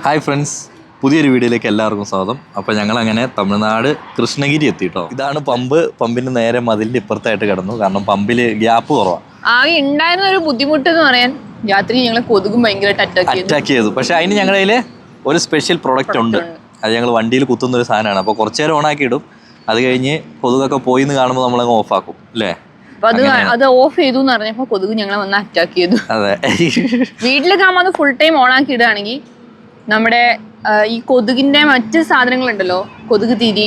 Hi friends, പുതിയൊരു വീഡിയോയിലേക്ക് എല്ലാവർക്കും സ്വാഗതം. അപ്പോൾ ഞങ്ങളങ്ങനെ തമിഴ്നാട് കൃഷ്ണഗിരി എത്തിയിട്ടോ. ഇതാണ് പമ്പ്. പമ്പിന് നേരെ മതിലിൻ്റെ ഇപ്പുറത്തായിട്ട് കിടന്നു. കാരണം പമ്പിൽ ഗ്യാപ്പ് കുറവാണ്. ആകെ ഉണ്ടായിരുന്ന ഒരു ബുദ്ധിമുട്ട് എന്ന് പറയാൻ രാത്രി ഞങ്ങൾ കൊതുകും ഭയങ്കരമായിട്ട് അറ്റാക്ക് ചെയ്തു. പക്ഷെ അതിന് ഞങ്ങളുടെ കയ്യിൽ ഒരു സ്പെഷ്യൽ പ്രൊഡക്റ്റ് ഉണ്ട്. അത് ഞങ്ങൾ വണ്ടിയിൽ കുത്തുന്ന ഒരു സാധനമാണ്. അപ്പോൾ കുറച്ച് നേരം ഓണാക്കി ഇടും. അത് കഴിഞ്ഞ് കൊതുകൊക്കെ പോയി എന്ന് കാണുമ്പോൾ നമ്മളങ്ങ് ഓഫാക്കും അല്ലേ. അത് ഓഫ് ചെയ്തു എന്ന് പറഞ്ഞപ്പോ കൊതുക് ഞങ്ങളെ വന്ന് അറ്റാക്ക് ചെയ്തു. അതെ, വീട്ടിലൊക്കെ ആകുമ്പോൾ അത് ഫുൾ ടൈം ഓണാക്കി ഇടുകയാണെങ്കിൽ നമ്മുടെ ഈ കൊതുകിന്റെ മറ്റ് സാധനങ്ങളുണ്ടല്ലോ, കൊതുക് തിരി,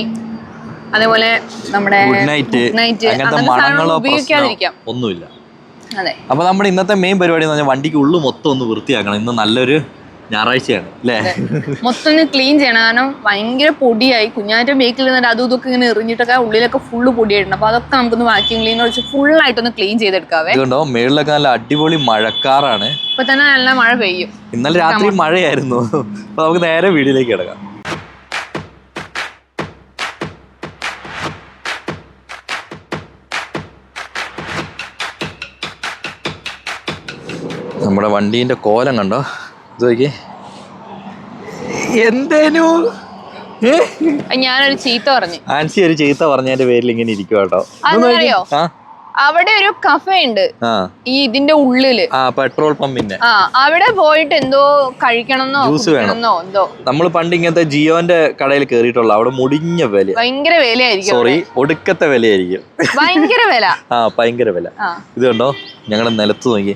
അതേപോലെ നമ്മുടെ ഉപയോഗിക്കാതിരിക്കാം, ഒന്നുമില്ല. അതെ. അപ്പൊ നമ്മുടെ ഇന്നത്തെ മെയിൻ പരിപാടി എന്ന് പറഞ്ഞാൽ വണ്ടിക്ക് ഉള്ളു മൊത്തം ഒന്ന് വൃത്തിയാക്കണം. ഇന്ന് നല്ലൊരു ഞായറാഴ്ചയാണ് അല്ലേ. മൊത്തം ഒന്ന് ക്ലീൻ ചെയ്യണം. കാരണം ഭയങ്കര പൊടിയായി. കുഞ്ഞാറ്റ ബേക്കിൽ നിന്നിട്ട് അതും ഇതൊക്കെ ഇങ്ങനെ എറിഞ്ഞിട്ടൊക്കെ ഉള്ളിലൊക്കെ ഫുള്ള് പൊടിയായിട്ടുണ്ട്. അപ്പൊ അതൊക്കെ നമുക്കൊന്ന് വാക്യൂം ക്ലീനർ വെച്ച് ഫുള്ളായിട്ടൊന്ന് ക്ലീൻ ചെയ്തെടുക്കാവേ. ഇതുകൊണ്ടോ മേളിലൊക്കെ നല്ല അടിപൊളി മഴക്കാറാണ്. ഇപ്പൊ തന്നെ നല്ല മഴ പെയ്യും. ഇന്നലെ രാത്രി മഴയായിരുന്നു. അപ്പൊ നമുക്ക് നേരെ വീട്ടിലേക്ക് കിടക്കാം. നമ്മുടെ വണ്ടീന്റെ കോലം കണ്ടോ, ഇത് നോക്കി. എന്തേനു ഞാനൊരു ചീത്ത പറഞ്ഞു. ആൻസി ഒരു ചീത്ത പറഞ്ഞതിന്റെ പേരിൽ ഇങ്ങനെ ഇരിക്കും കേട്ടോ. അറിയോ, അവിടെ ഒരു കഫേ ഉണ്ട് ഈ ഇതിന്റെ ഉള്ളില്, പെട്രോൾ പമ്പിന്റെ. അവിടെ പോയിട്ട് എന്തോ കഴിക്കണമെന്നോ ജ്യൂസ് വേണമെന്നോ എന്തോ. നമ്മൾ പണ്ട് ഇങ്ങനത്തെ ജിയോന്റെ കടയിൽ കേറിയിട്ടുള്ള അവിടെ മുടിഞ്ഞ വില, ഭയങ്കര വിലയായിരിക്കും. സോറി, ഒടുക്കത്തെ വിലയായിരിക്കും. ഭയങ്കര വില. ഭയങ്കര വില. ഇത് കണ്ടോ, ഞങ്ങളുടെ നിലത്ത് നോക്കി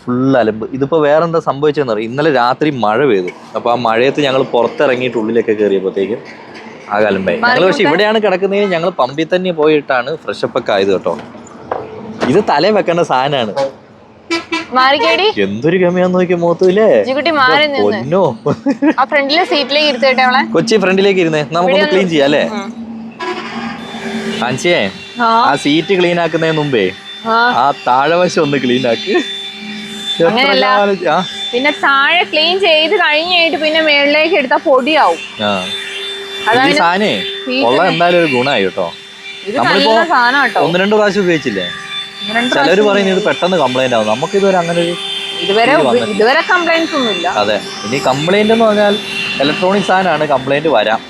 ഫുൾ അലമ്പ്. ഇതിപ്പോ വേറെന്താ സംഭവിച്ചതെന്ന് അറിയാം. ഇന്നലെ രാത്രി മഴ പെയ്തു. അപ്പൊ ആ മഴയത്ത് ഞങ്ങൾ പുറത്തിറങ്ങിയിട്ട് ഉള്ളിലൊക്കെ കയറിയപ്പോഴത്തേക്കും ആ കലമ്പായി. ഞങ്ങൾ പക്ഷെ ഇവിടെയാണ് കിടക്കുന്നതിന് ഞങ്ങൾ പമ്പിൽ തന്നെ പോയിട്ടാണ് ഫ്രഷപ്പ് ഒക്കെ ആയത് കേട്ടോ. ഇത് തലേ വെക്കേണ്ട സാധനമാണ്. എന്തൊരു ഗമയാന്ന് നോക്കിയ മുഖത്തല്ലേ. കൊച്ചി ഫ്രണ്ടിലേക്ക് ഇരുന്നേ, നമുക്കൊന്ന് ക്ലീൻ ചെയ്യാം അല്ലേ. ആൻസിയേ, ആ സീറ്റ് ക്ലീൻ ആക്കുന്നതിന് മുമ്പേ ആ താഴെവശം ഒന്ന് ക്ലീൻ ആക്ക്. പിന്നെ താഴെ ക്ലീൻ ചെയ്ത് കഴിഞ്ഞിട്ട് പിന്നെ മേളിലേക്ക് എടുത്താൽ പൊടിയാവും. സാധനേ ഉള്ള എന്തായാലും ഒരു ഗുണമായി കേട്ടോ. നമ്മളിപ്പോ 1-2 പ്രാവശ്യം ഉപയോഗിച്ചില്ലേ. ചിലര് പറയുന്നത് ഇത് പെട്ടെന്ന് കംപ്ലൈന്റ് ആവും. നമുക്ക് ഇതുവരെ അങ്ങനെ ഒരു ഇതുവരെ കംപ്ലൈന്റ്സ് ഒന്നുമില്ല. അതെ, ഇനി കംപ്ലൈന്റ് എന്ന് പറഞ്ഞാൽ ഇലക്ട്രോണിക് സാധനമാണ്, കംപ്ലൈന്റ് വരാം.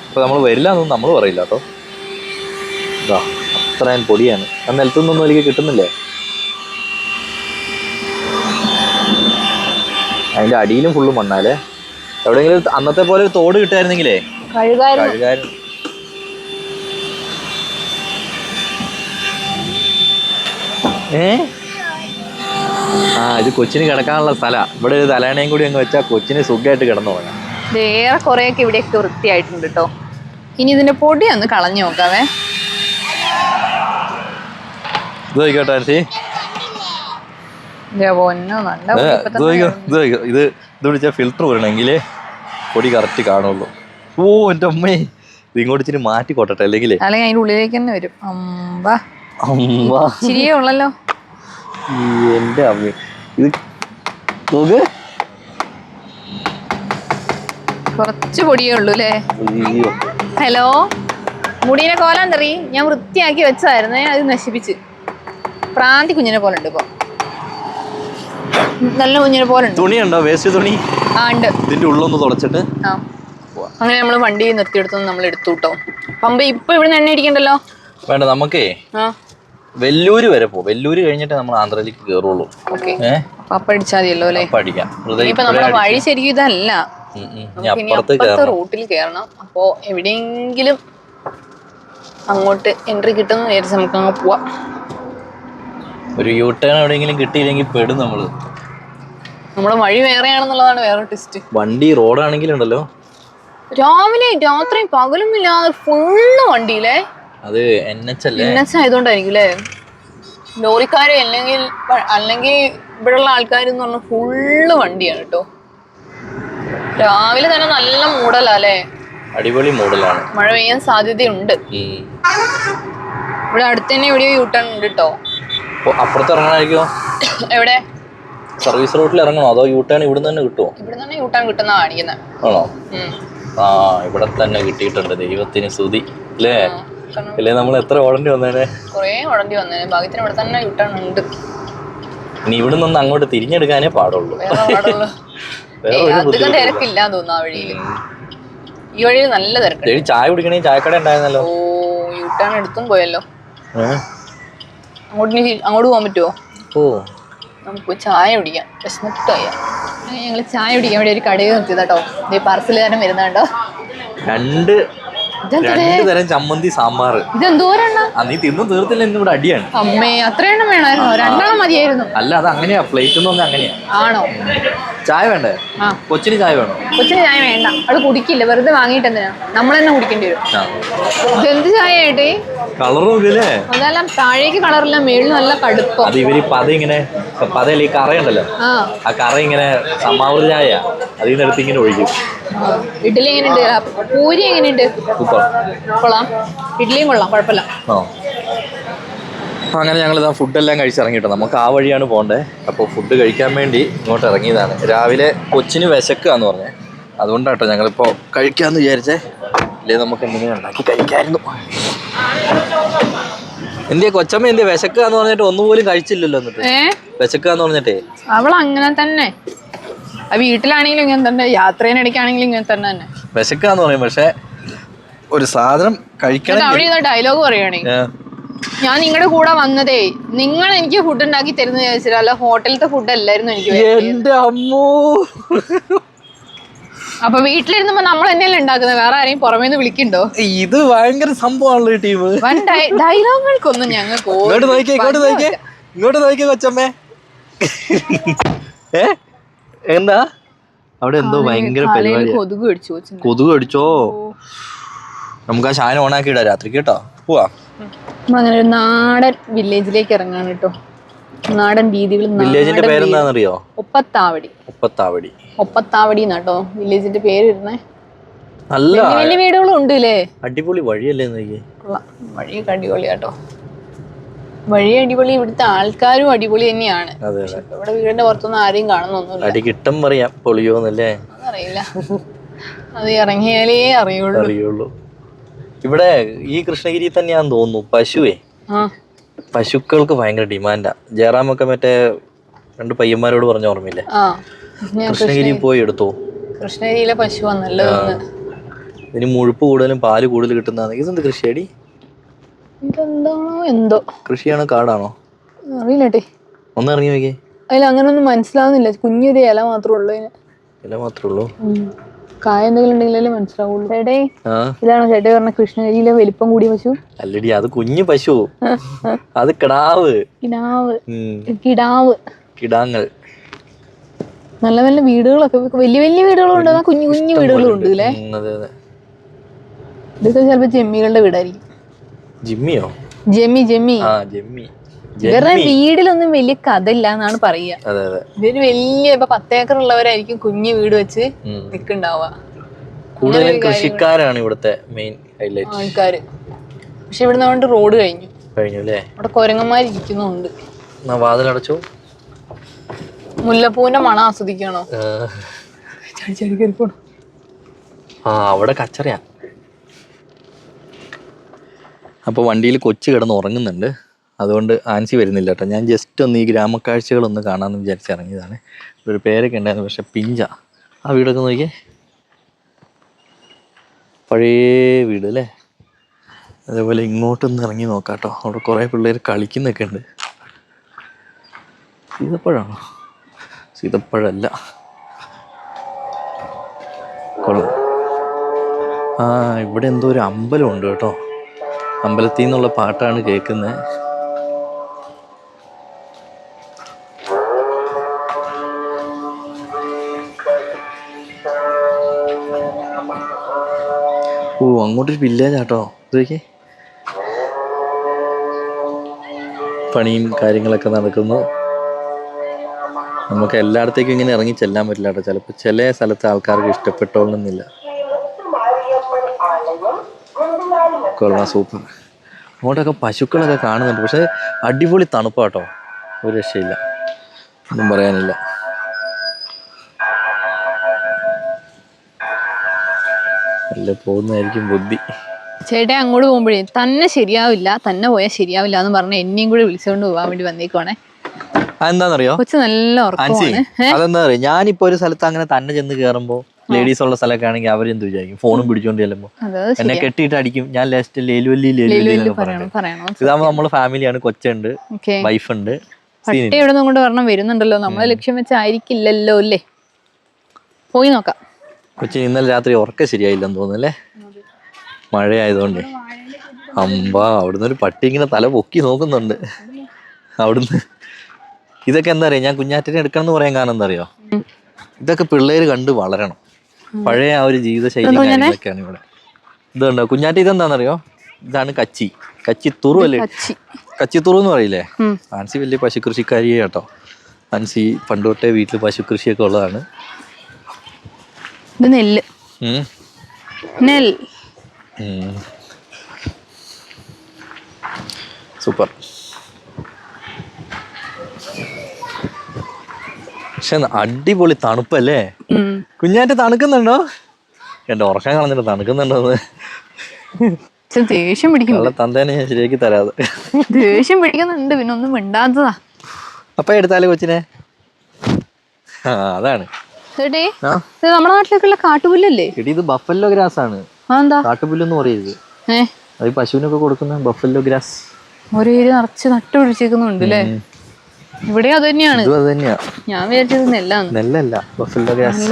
ഇപ്പൊ നമ്മൾ വരില്ല എന്നൊന്നും നമ്മൾ പറയില്ല കേട്ടോ. ഇതാ അത്രയും പൊടിയാണ്. നിലത്തുനിന്നൊന്നും എനിക്ക് കിട്ടുന്നില്ലേ. അതിന്റെ അടിയിലും ഫുള്ള് മണ്ണാലേ. എവിടെയെങ്കിലും അന്നത്തെ പോലെ ഒരു തോട് കിട്ടായിരുന്നെങ്കിലേ കഴുകായിരുന്നു. ഇത് കൊച്ചിന് കിടക്കാനുള്ള സ്ഥലം. ഇവിടെ ഒരു തലേണയും കൂടി അങ്ങ് വെച്ചാൽ കൊച്ചിന് സുഖമായിട്ട് കിടന്നു പോകാം. ഏറെ കുറെയൊക്കെ ഇവിടെയൊക്കെ വൃത്തിയായിട്ടുണ്ട് കേട്ടോ. ഇനി ഇതിന്റെ പൊടി ഒന്ന് കളഞ്ഞു നോക്കാവേ. ഇത് നോക്കിക്കോട്ടെ ആൻസി, ഇത് വിളിച്ചാൽ ഫിൽറ്റർ വരണമെങ്കിൽ പൊടി കറക്റ്റ് കാണുള്ളൂ. ഓ എൻ്റെ അമ്മേ, ഇത് ഇങ്ങോട്ട് ഇച്ചിരി മാറ്റി കൊട്ടട്ടെ, അല്ലെങ്കിൽ അതിന്റെ ഉള്ളിലേക്ക് തന്നെ വരും. ശരിയേ ഉള്ളല്ലോ എൻ്റെ അമ്മ. ഇത് നോക്ക്, കുറച്ച് പൊടിയേ ഉള്ളൂ അല്ലേ. ഹലോ, മുടിയുടെ കോലം തെറി ഞാൻ വൃത്തിയാക്കി വെച്ചതായിരുന്നേ, അത് നശിപ്പിച്ച്. പ്രാന്തി കുഞ്ഞിനെ പോലെ ഉണ്ട് ഇപ്പൊ, നല്ല കുഞ്ഞിനെ പോലെ ഉണ്ട്. തുണിയുണ്ടോ, വേസ്റ്റ് തുണി? ഉണ്ട്. ഇതിന്റെ ഉള്ളൊന്ന് തുടച്ചിട്ട് അങ്ങനെ നമ്മള് വണ്ടി നിർത്തിയെടുത്തു, നമ്മൾ എടുത്തു കേട്ടോ. പമ്പ് ഇപ്പൊ ഇവിടെ എണ്ണ ഇരിക്കണ്ടല്ലോ. വേണ്ട, നമുക്കേ വെല്ലൂര് വരെ പോകും. വെല്ലൂര് കഴിഞ്ഞിട്ട് നമ്മൾ ആന്ധ്രയിലേക്ക് കയറുള്ളൂ. അപ്പൊ അടിച്ചാൽ മതിയല്ലോ അല്ലേ. ഇപ്പൊ നമ്മുടെ വഴി ശരിക്കും ഇതല്ല, അപ്പുറത്തെ റൂട്ടിൽ കയറണം. അപ്പോ എവിടെയെങ്കിലും അങ്ങോട്ട് എൻട്രി കിട്ടുന്ന വിചാരിച്ച് നമുക്ക് അങ്ങ് പോവാം. ഒരു യൂ ടേൺ എവിടെയെങ്കിലും കിട്ടിയില്ലെങ്കിൽ പെടും നമ്മള്. നമ്മുടെ വഴി വേറെയാണെന്നുള്ളതാണ് വേറെ ടെസ്റ്റ്. വണ്ടി റോഡാണെങ്കിലുണ്ടല്ലോ, രാവിലെ രാത്രിയും പകലും ഇല്ലാതെ ഫുള്ള് വണ്ടിയില്ലേ. അത് NH ആയതുകൊണ്ടായിരിക്കും അല്ലേ. ലോറിക്കാര് അല്ലെങ്കിൽ ഇവിടെയുള്ള ആൾക്കാരെന്ന് പറഞ്ഞാൽ ഫുള്ള് വണ്ടിയാണ് കേട്ടോ. രാവിലെ തന്നെ നല്ല മൂടലല്ലേ, അടിപൊളി മൂടലാണ്. മഴ പെയ്യാൻ സാധ്യതയുണ്ട്. ഇവിടെ അടുത്ത് തന്നെ എവിടെയോ യൂ ടേൺ ഉണ്ട് കേട്ടോ. അപ്പുറത്ത് ഇറങ്ങണമായിരിക്കോ? എവിടെ? സർവീസ് റോഡിൽ ഇറങ്ങണോ അതോ യൂ ടേൺ ഇവിടെ തന്നെ കിട്ടുമോ? ഇവിടെ തന്നെ യൂ ടേൺ കിട്ടുന്ന കാണിക്കുന്നത്. ആണോ? ഇവിടെ തന്നെ കിട്ടിയിട്ടുണ്ട്. ദൈവത്തിന് സ്തുതി അല്ലേ. അല്ലേ നമ്മൾ എത്ര ഓടേണ്ടി വന്നേനെ? കുറേ ഓടേണ്ടി വന്നേനെ. ഭാഗ്യത്തിന് ഇവിടെ തന്നെ യൂ ടേൺ ഉണ്ട്. ഇനി ഇവിടെ നിന്ന് അങ്ങോട്ട് തിരിഞ്ഞെടുക്കാനേ പാടുള്ളൂ. അധികം തിരക്കില്ലാന്ന് തോന്നുന്നു ആ വഴിയില്. ഈ വഴിയിൽ നല്ല തിരക്കുണ്ട്. ചായ കുടിക്കണേ ചായക്കട ഉണ്ടായിരുന്നല്ലോ. ഓ യൂട്ടേൺ എടുത്തും പോയല്ലോ. അങ്ങോട്ട് പോകാൻ പറ്റുമോ? ഓ നമുക്ക് ചായ കുടിക്കാം. വിശന്നിട്ടായ ഞങ്ങള് ചായ കുടിക്കാൻ വേണ്ടി ഒരു കടയിൽ നിർത്തിയതാട്ടോ. പാർസലുകാരൻ വരുന്നുണ്ടോ? രണ്ട് തരം ചമ്മന്തി സാമ്പാർ. ഇതെന്തോരെണ്ണം? നീ തിന്നു തീർത്തില്ല, ഇന്ന് ഇവിടെ അടിയാണ്. അമ്മേ അത്രയെണ്ണം വേണമായിരുന്നോ? രണ്ടെണ്ണം മതിയായിരുന്നു. അല്ല അത് അങ്ങനെയാ, പ്ലേറ്റ് ഒന്നും അങ്ങനെയാ. ആണോ? ചായ വേണ്ടേ? കൊച്ചിന് ചായ വേണോ? കൊച്ചിന് ചായ വേണ്ട, അവള് കുടിക്കില്ല. വെറുതെ വാങ്ങിയിട്ട് എന്തിനാ, നമ്മൾ തന്നെ കുടിക്കേണ്ടി വരും. ഇതെന്ത് ചായ ഏട്ടേ? കളറും ഇല്ലേ? അതെല്ലാം താഴേക്ക് കളറില്ല, മേളിൽ നല്ല കടുപ്പം. അത് ഇവര് പത ഇങ്ങനെ പതയല്ല, ഈ കറയുണ്ടല്ലോ, ആ കറ ഇങ്ങനെ സമാവൃത ചായ അതിൽ നിന്ന് എടുത്ത് ഇങ്ങനെ ഒഴിക്കും. ഇഡ്ഡലി എങ്ങനെയുണ്ട്? പൂരി എങ്ങനെയുണ്ട്? സൂപ്പർ, കൊള്ളാം. ഇഡ്ഡലിയും കൊള്ളാം, കുഴപ്പമില്ല. അങ്ങനെ ഞങ്ങളിതാ ഫുഡെല്ലാം കഴിച്ചിറങ്ങിട്ടോ. നമുക്ക് ആ വഴിയാണ് പോകേണ്ടത്. അപ്പോൾ ഫുഡ് കഴിക്കാൻ വേണ്ടി ഇങ്ങോട്ട് ഇറങ്ങിയതാണ്. രാവിലെ കൊച്ചിന് വിശക്കാന്ന് പറഞ്ഞേ, അതുകൊണ്ടാട്ടോ ഞങ്ങളിപ്പോൾ കഴിക്കാമെന്ന് വിചാരിച്ചേ. ഇല്ലേ നമുക്ക് എന്തെങ്കിലും ഉണ്ടാക്കി കഴിക്കാമായിരുന്നു. എന്തിയാ കൊച്ചമ്മ എന്തിയാ വിശക്കാന്ന് പറഞ്ഞിട്ട് ഒന്നുപോലും കഴിച്ചില്ലല്ലോ? എന്നിട്ട് വിശക്കാന്ന് പറഞ്ഞിട്ടേ അവൾ അങ്ങനെ തന്നെ. വീട്ടിലാണെങ്കിലും ഇങ്ങനെ തന്നെ, യാത്രേനിടയ്ക്കാണെങ്കിലും ഇങ്ങനെ തന്നെ വിശക്കാന്ന് പറയും. പക്ഷെ ഒരു സാധനം കഴിക്കണം. അവിടെ ഡയലോഗ് പറയുകയാണെങ്കിൽ ഞാൻ നിങ്ങളുടെ കൂടെ വന്നതേ നിങ്ങൾ എനിക്ക് ഫുഡ് ഉണ്ടാക്കി തരുന്ന ചോദിച്ചാൽ, അല്ല ഹോട്ടലിലത്തെ ഫുഡ് അല്ലായിരുന്നു എനിക്ക്. എന്റെ അമ്മോ, അപ്പൊ വീട്ടിലിരുന്നപ്പോ നമ്മൾ തന്നെയല്ലേ ഉണ്ടാക്കുന്നത്, വേറെ ആരെയും പുറമേന്ന് വിളിക്കണ്ടോ? ഇത് ഭയങ്കര സംഭവമാണല്ലോ ഈ ടീം. ഡയലോഗുകൾക്കൊന്നും ഞങ്ങൾക്ക് ഇങ്ങോട്ട് നോക്കിയേ കൊച്ചമ്മേ. എന്താ അവിടെ എന്തോ ഭയങ്കര പരിപാടി? കൊതുക് കടിച്ചോ? നമുക്ക് ആ ഷാൻ ഓണാക്കി ഇടാം രാത്രി കേട്ടോ. പോവാ. അങ്ങനെ ഒരു നാടൻ വില്ലേജിലേക്ക് ഇറങ്ങാണ് കേട്ടോ. നാടൻ രീതികൾ. വില്ലേജിന്റെ പേരെന്താണെന്നറിയോ? ഒപ്പത്താവടി. ഒപ്പത്താവടി. ഒപ്പത്താവടി എന്നാട്ടോ വില്ലേജിന്റെ പേര് ഇരുന്നേ. നല്ല വലിയ വീടുകളും ഉണ്ട് അല്ലേ? അടിപൊളി വഴിയല്ലേ? വഴിയൊക്കെ അടിപൊളിയാട്ടോ. വഴി അടിപൊളി, ഇവിടുത്തെ ആൾക്കാരും അടിപൊളി തന്നെയാണ്. ഇവിടെ വീടിന്റെ പുറത്തൊന്നും ആരെയും കാണുന്നൊന്നുമില്ല. അടികിട്ടം പറയാം പൊളിയോന്നല്ലേ അറിയില്ല, അത് ഇറങ്ങിയാലേ അറിയുള്ളൂ. ഇവിടെ ഈ കൃഷ്ണഗിരി തന്നെയാന്ന് തോന്നുന്നു പശുവേ. പശുക്കൾക്ക് ഭയങ്കര ഡിമാൻഡാ. ജയറാമൊക്കെ മറ്റേ 2 പയ്യന്മാരോട് പറഞ്ഞ ഓർമ്മയില്ലേ? കൃഷ്ണഗിരി പോയി എടുത്തോ. കൃഷ്ണഗിരിയിലെ പശു വന്നല്ലോ. ഇതിന് മുഴുപ്പ് കൂടുതലും പാല് കൂടുതൽ കിട്ടുന്നതാണ്. ഇതെന്ത് കൃഷിയാടി? ഇതെന്താണോ എന്തോ കൃഷിയാണോ കാടാണോ അറിയില്ലട്ടെ. ഒന്ന് ഇറങ്ങി നോക്കിയേ. അതിൽ അങ്ങനൊന്നും മനസ്സിലാവുന്നില്ല. കുഞ്ഞൊരു ഇല മാത്രമേ ഉള്ളൂ. ഇല മാത്രമേ ഉള്ളൂ. കായ എന്തെങ്കിലും ഉണ്ടെങ്കിലല്ലേ മനസ്സിലാവുള്ളൂ. ചേട്ടേ ഇതാണോ ചേട്ടേ പറഞ്ഞ കൃഷ്ണഗിരിയിലെ വലിപ്പം കൂടിയ പശു? അല്ലടി, അത് കുഞ്ഞു പശു. അത് കിടാവ്. കിടാങ്ങൾ. നല്ല നല്ല വീടുകളൊക്കെ, വലിയ വലിയ വീടുകളും ഉണ്ട്, കുഞ്ഞു കുഞ്ഞു വീടുകളും ഉണ്ട് അല്ലേ? ഇതൊക്കെ ചിലപ്പോ ജമ്മികളുടെ വീടായിരിക്കും. ജിമ്മിയോ? ജെമ്മി. ഇവരുടെ വീടിലൊന്നും വലിയ കഥ ഇല്ല എന്നാണ് പറയുക. ഇവര് വലിയ 10 ഏക്കർ ഉള്ളവരായിരിക്കും കുഞ്ഞു വീട് വെച്ച് നിൽക്കുന്നുണ്ടാവുക. കൂടുതലും കൃഷിക്കാരാണ് ഇവിടുത്തെ മെയിൻ ഹൈലൈറ്റ് ആൾക്കാര്. പക്ഷെ ഇവിടുന്ന് കൊണ്ട് റോഡ് കഴിഞ്ഞു അല്ലേ? അവിടെ കൊരങ്ങന്മാരിയ്ക്കുന്നുണ്ട്. വാതിലടച്ചു. മുല്ലപ്പൂവിന്റെ മണം ആസ്വദിക്കണോ? അവിടെ കച്ചറയാ. അപ്പോൾ വണ്ടിയിൽ കൊച്ചു കിടന്ന് ഉറങ്ങുന്നുണ്ട്, അതുകൊണ്ട് ആൻസി വരുന്നില്ല കേട്ടോ. ഞാൻ ജസ്റ്റ് ഒന്ന് ഈ ഗ്രാമക്കാഴ്ചകളൊന്ന് കാണാമെന്ന് വിചാരിച്ച് ഇറങ്ങിയതാണ്. ഒരു പേരൊക്കെ ഉണ്ടായിരുന്നു, പക്ഷെ പിഞ്ച. ആ വീടൊക്കെ നോക്കിയേ, പഴയ വീട് അല്ലേ? അതേപോലെ ഇങ്ങോട്ടൊന്ന് ഇറങ്ങി നോക്കാം കേട്ടോ. അവിടെ കുറേ പിള്ളേർ കളിക്കുന്നൊക്കെ ഉണ്ട്. സീതപ്പഴമാണോ? സീതപ്പഴമല്ല. കൊള്ളാം. ഇവിടെ എന്തോ ഒരു അമ്പലം ഉണ്ട് കേട്ടോ. അമ്പലത്തിൽ നിന്നുള്ള പാട്ടാണ് കേൾക്കുന്നത്. ഓ, അങ്ങോട്ടൊരു വില്ലേജാട്ടോ. ഇതൊക്കെ പണിയും കാര്യങ്ങളൊക്കെ നടക്കുന്നു. നമുക്ക് എല്ലായിടത്തേക്കും ഇങ്ങനെ ഇറങ്ങി ചെല്ലാൻ പറ്റില്ല കേട്ടോ. ചിലപ്പോൾ ചില സ്ഥലത്തെ ആൾക്കാർക്ക് ഇഷ്ടപ്പെട്ടോളണമെന്നില്ല. കൊള്ളാം, സൂപ്പർ. അങ്ങോട്ടൊക്കെ പശുക്കളൊക്കെ കാണുന്നുണ്ട്, പക്ഷെ അടിപൊളി തണുപ്പാട്ടോ, ഒരു രക്ഷയില്ല, ഒന്നും പറയാനില്ല. അല്ല പോകുന്നതായിരിക്കും ബുദ്ധി. ചേട്ടാ അങ്ങോട്ട് പോകുമ്പോഴേ തന്നെ ശരിയാവില്ല, തന്നെ പോയാൽ ശരിയാവില്ല എന്ന് പറഞ്ഞ് എന്നെയും കൂടെ വിളിച്ചുകൊണ്ട് പോകാൻ വേണ്ടി വന്നേക്കുവാണേ. അതെന്താന്നറിയോ കൊച്ചു നല്ല ആൻസി, ഉറക്കമാണ്. അതെന്താ പറയാ, ഞാനിപ്പോ ഒരു സ്ഥലത്ത് അങ്ങനെ തന്നെ ചെന്ന് കയറുമ്പോ ലേഡീസ് ഉള്ള സ്ഥലമൊക്കെ ആണെങ്കിൽ അവരെന്ത് വിചാരിക്കും, ഫോണും പിടിച്ചോണ്ട് ചെല്ലുമ്പോ എന്നെ കെട്ടിയിട്ട് അടിക്കും. ഞാൻ ലാസ്റ്റ് ലേലുവല്ലി ഇതാകുമ്പോ നമ്മള് ഫാമിലിയാണ്, കൊച്ചുണ്ട്, വൈഫുണ്ട്. പട്ടി എവിടെ നിന്നും കൊണ്ട് വരണം വരുന്നുണ്ടല്ലോ, നമ്മളെ ലക്ഷ്യം വെച്ചായിരിക്കില്ലല്ലോ അല്ലേ. പോയി നോക്കാം. കൊച്ചിന് ഇന്നലെ രാത്രി ഉറക്കം ശരിയായില്ലെന്ന് തോന്നുന്നല്ലേ, മഴയായതുകൊണ്ട്. അവിടുന്ന് ഒരു പട്ടി ഇങ്ങനെ തല പൊക്കി നോക്കുന്നുണ്ട് അവിടുന്ന്. ഇതൊക്കെ എന്താ പറയാ, ഞാൻ കുഞ്ഞാറ്റിനെ എടുക്കണം എന്ന് പറയാൻ കാരണം എന്താ അറിയോ, ഇതൊക്കെ പിള്ളേര് കണ്ട് വളരണം. പഴയ ആ ഒരു ജീവിതശൈലി കാര്യങ്ങളൊക്കെയാണ് ഇവിടെ. ഇതുണ്ടോ കുഞ്ഞാറ്റി, ഇതെന്താണെന്നറിയോ, ഇതാണ് കച്ചിത്തുറു അല്ലേ, കച്ചിത്തുറു എന്ന് പറയില്ലേ. ആൻസി വലിയ പശുകൃഷിക്കാരിയെ കേട്ടോ. ആൻസി പണ്ട് തൊട്ടേ വീട്ടിൽ പശുകൃഷിയൊക്കെ ഉള്ളതാണ്. നെല്ല് സൂപ്പർ. പക്ഷെ അടിപൊളി തണുപ്പല്ലേ കുഞ്ഞാറ്റ്. തണുക്കുന്നുണ്ടോ? എന്റെ ഉറക്കം കളഞ്ഞിട്ട് തണുക്കുന്നുണ്ടോന്ന് ദേഷ്യം പിടിക്കുന്നു. തന്തേനെ ഞാൻ ശരിയാക്കി തരാതെ ദേഷ്യം പിടിക്കുന്നുണ്ട്, പിന്നെ ഒന്നും മിണ്ടാത്തതാ. അപ്പ എടുത്താലേ കൊച്ചിനെ. അതാണ് നമ്മുടെ നാട്ടിലേക്കുള്ള കാട്ടുപുല്ലല്ലേ? ഇത് ബഫല്ലോ ഗ്രാസ് ആണ്. കാട്ടുപുല്ലെന്ന് പറയരുത്. അത് പശുവിനൊക്കെ കൊടുക്കുന്ന ബഫല്ലോ ഗ്രാസ്. ഒരേ നിറച്ച് നട്ടു പിടിച്ചേക്കുന്നുണ്ട് അല്ലേ? ഇവിടെ അത് തന്നെയാണ്. ഞാൻ വിചാരിച്ചത് നെല്ലല്ല, ബഫല്ലോ ഗ്രാസ്.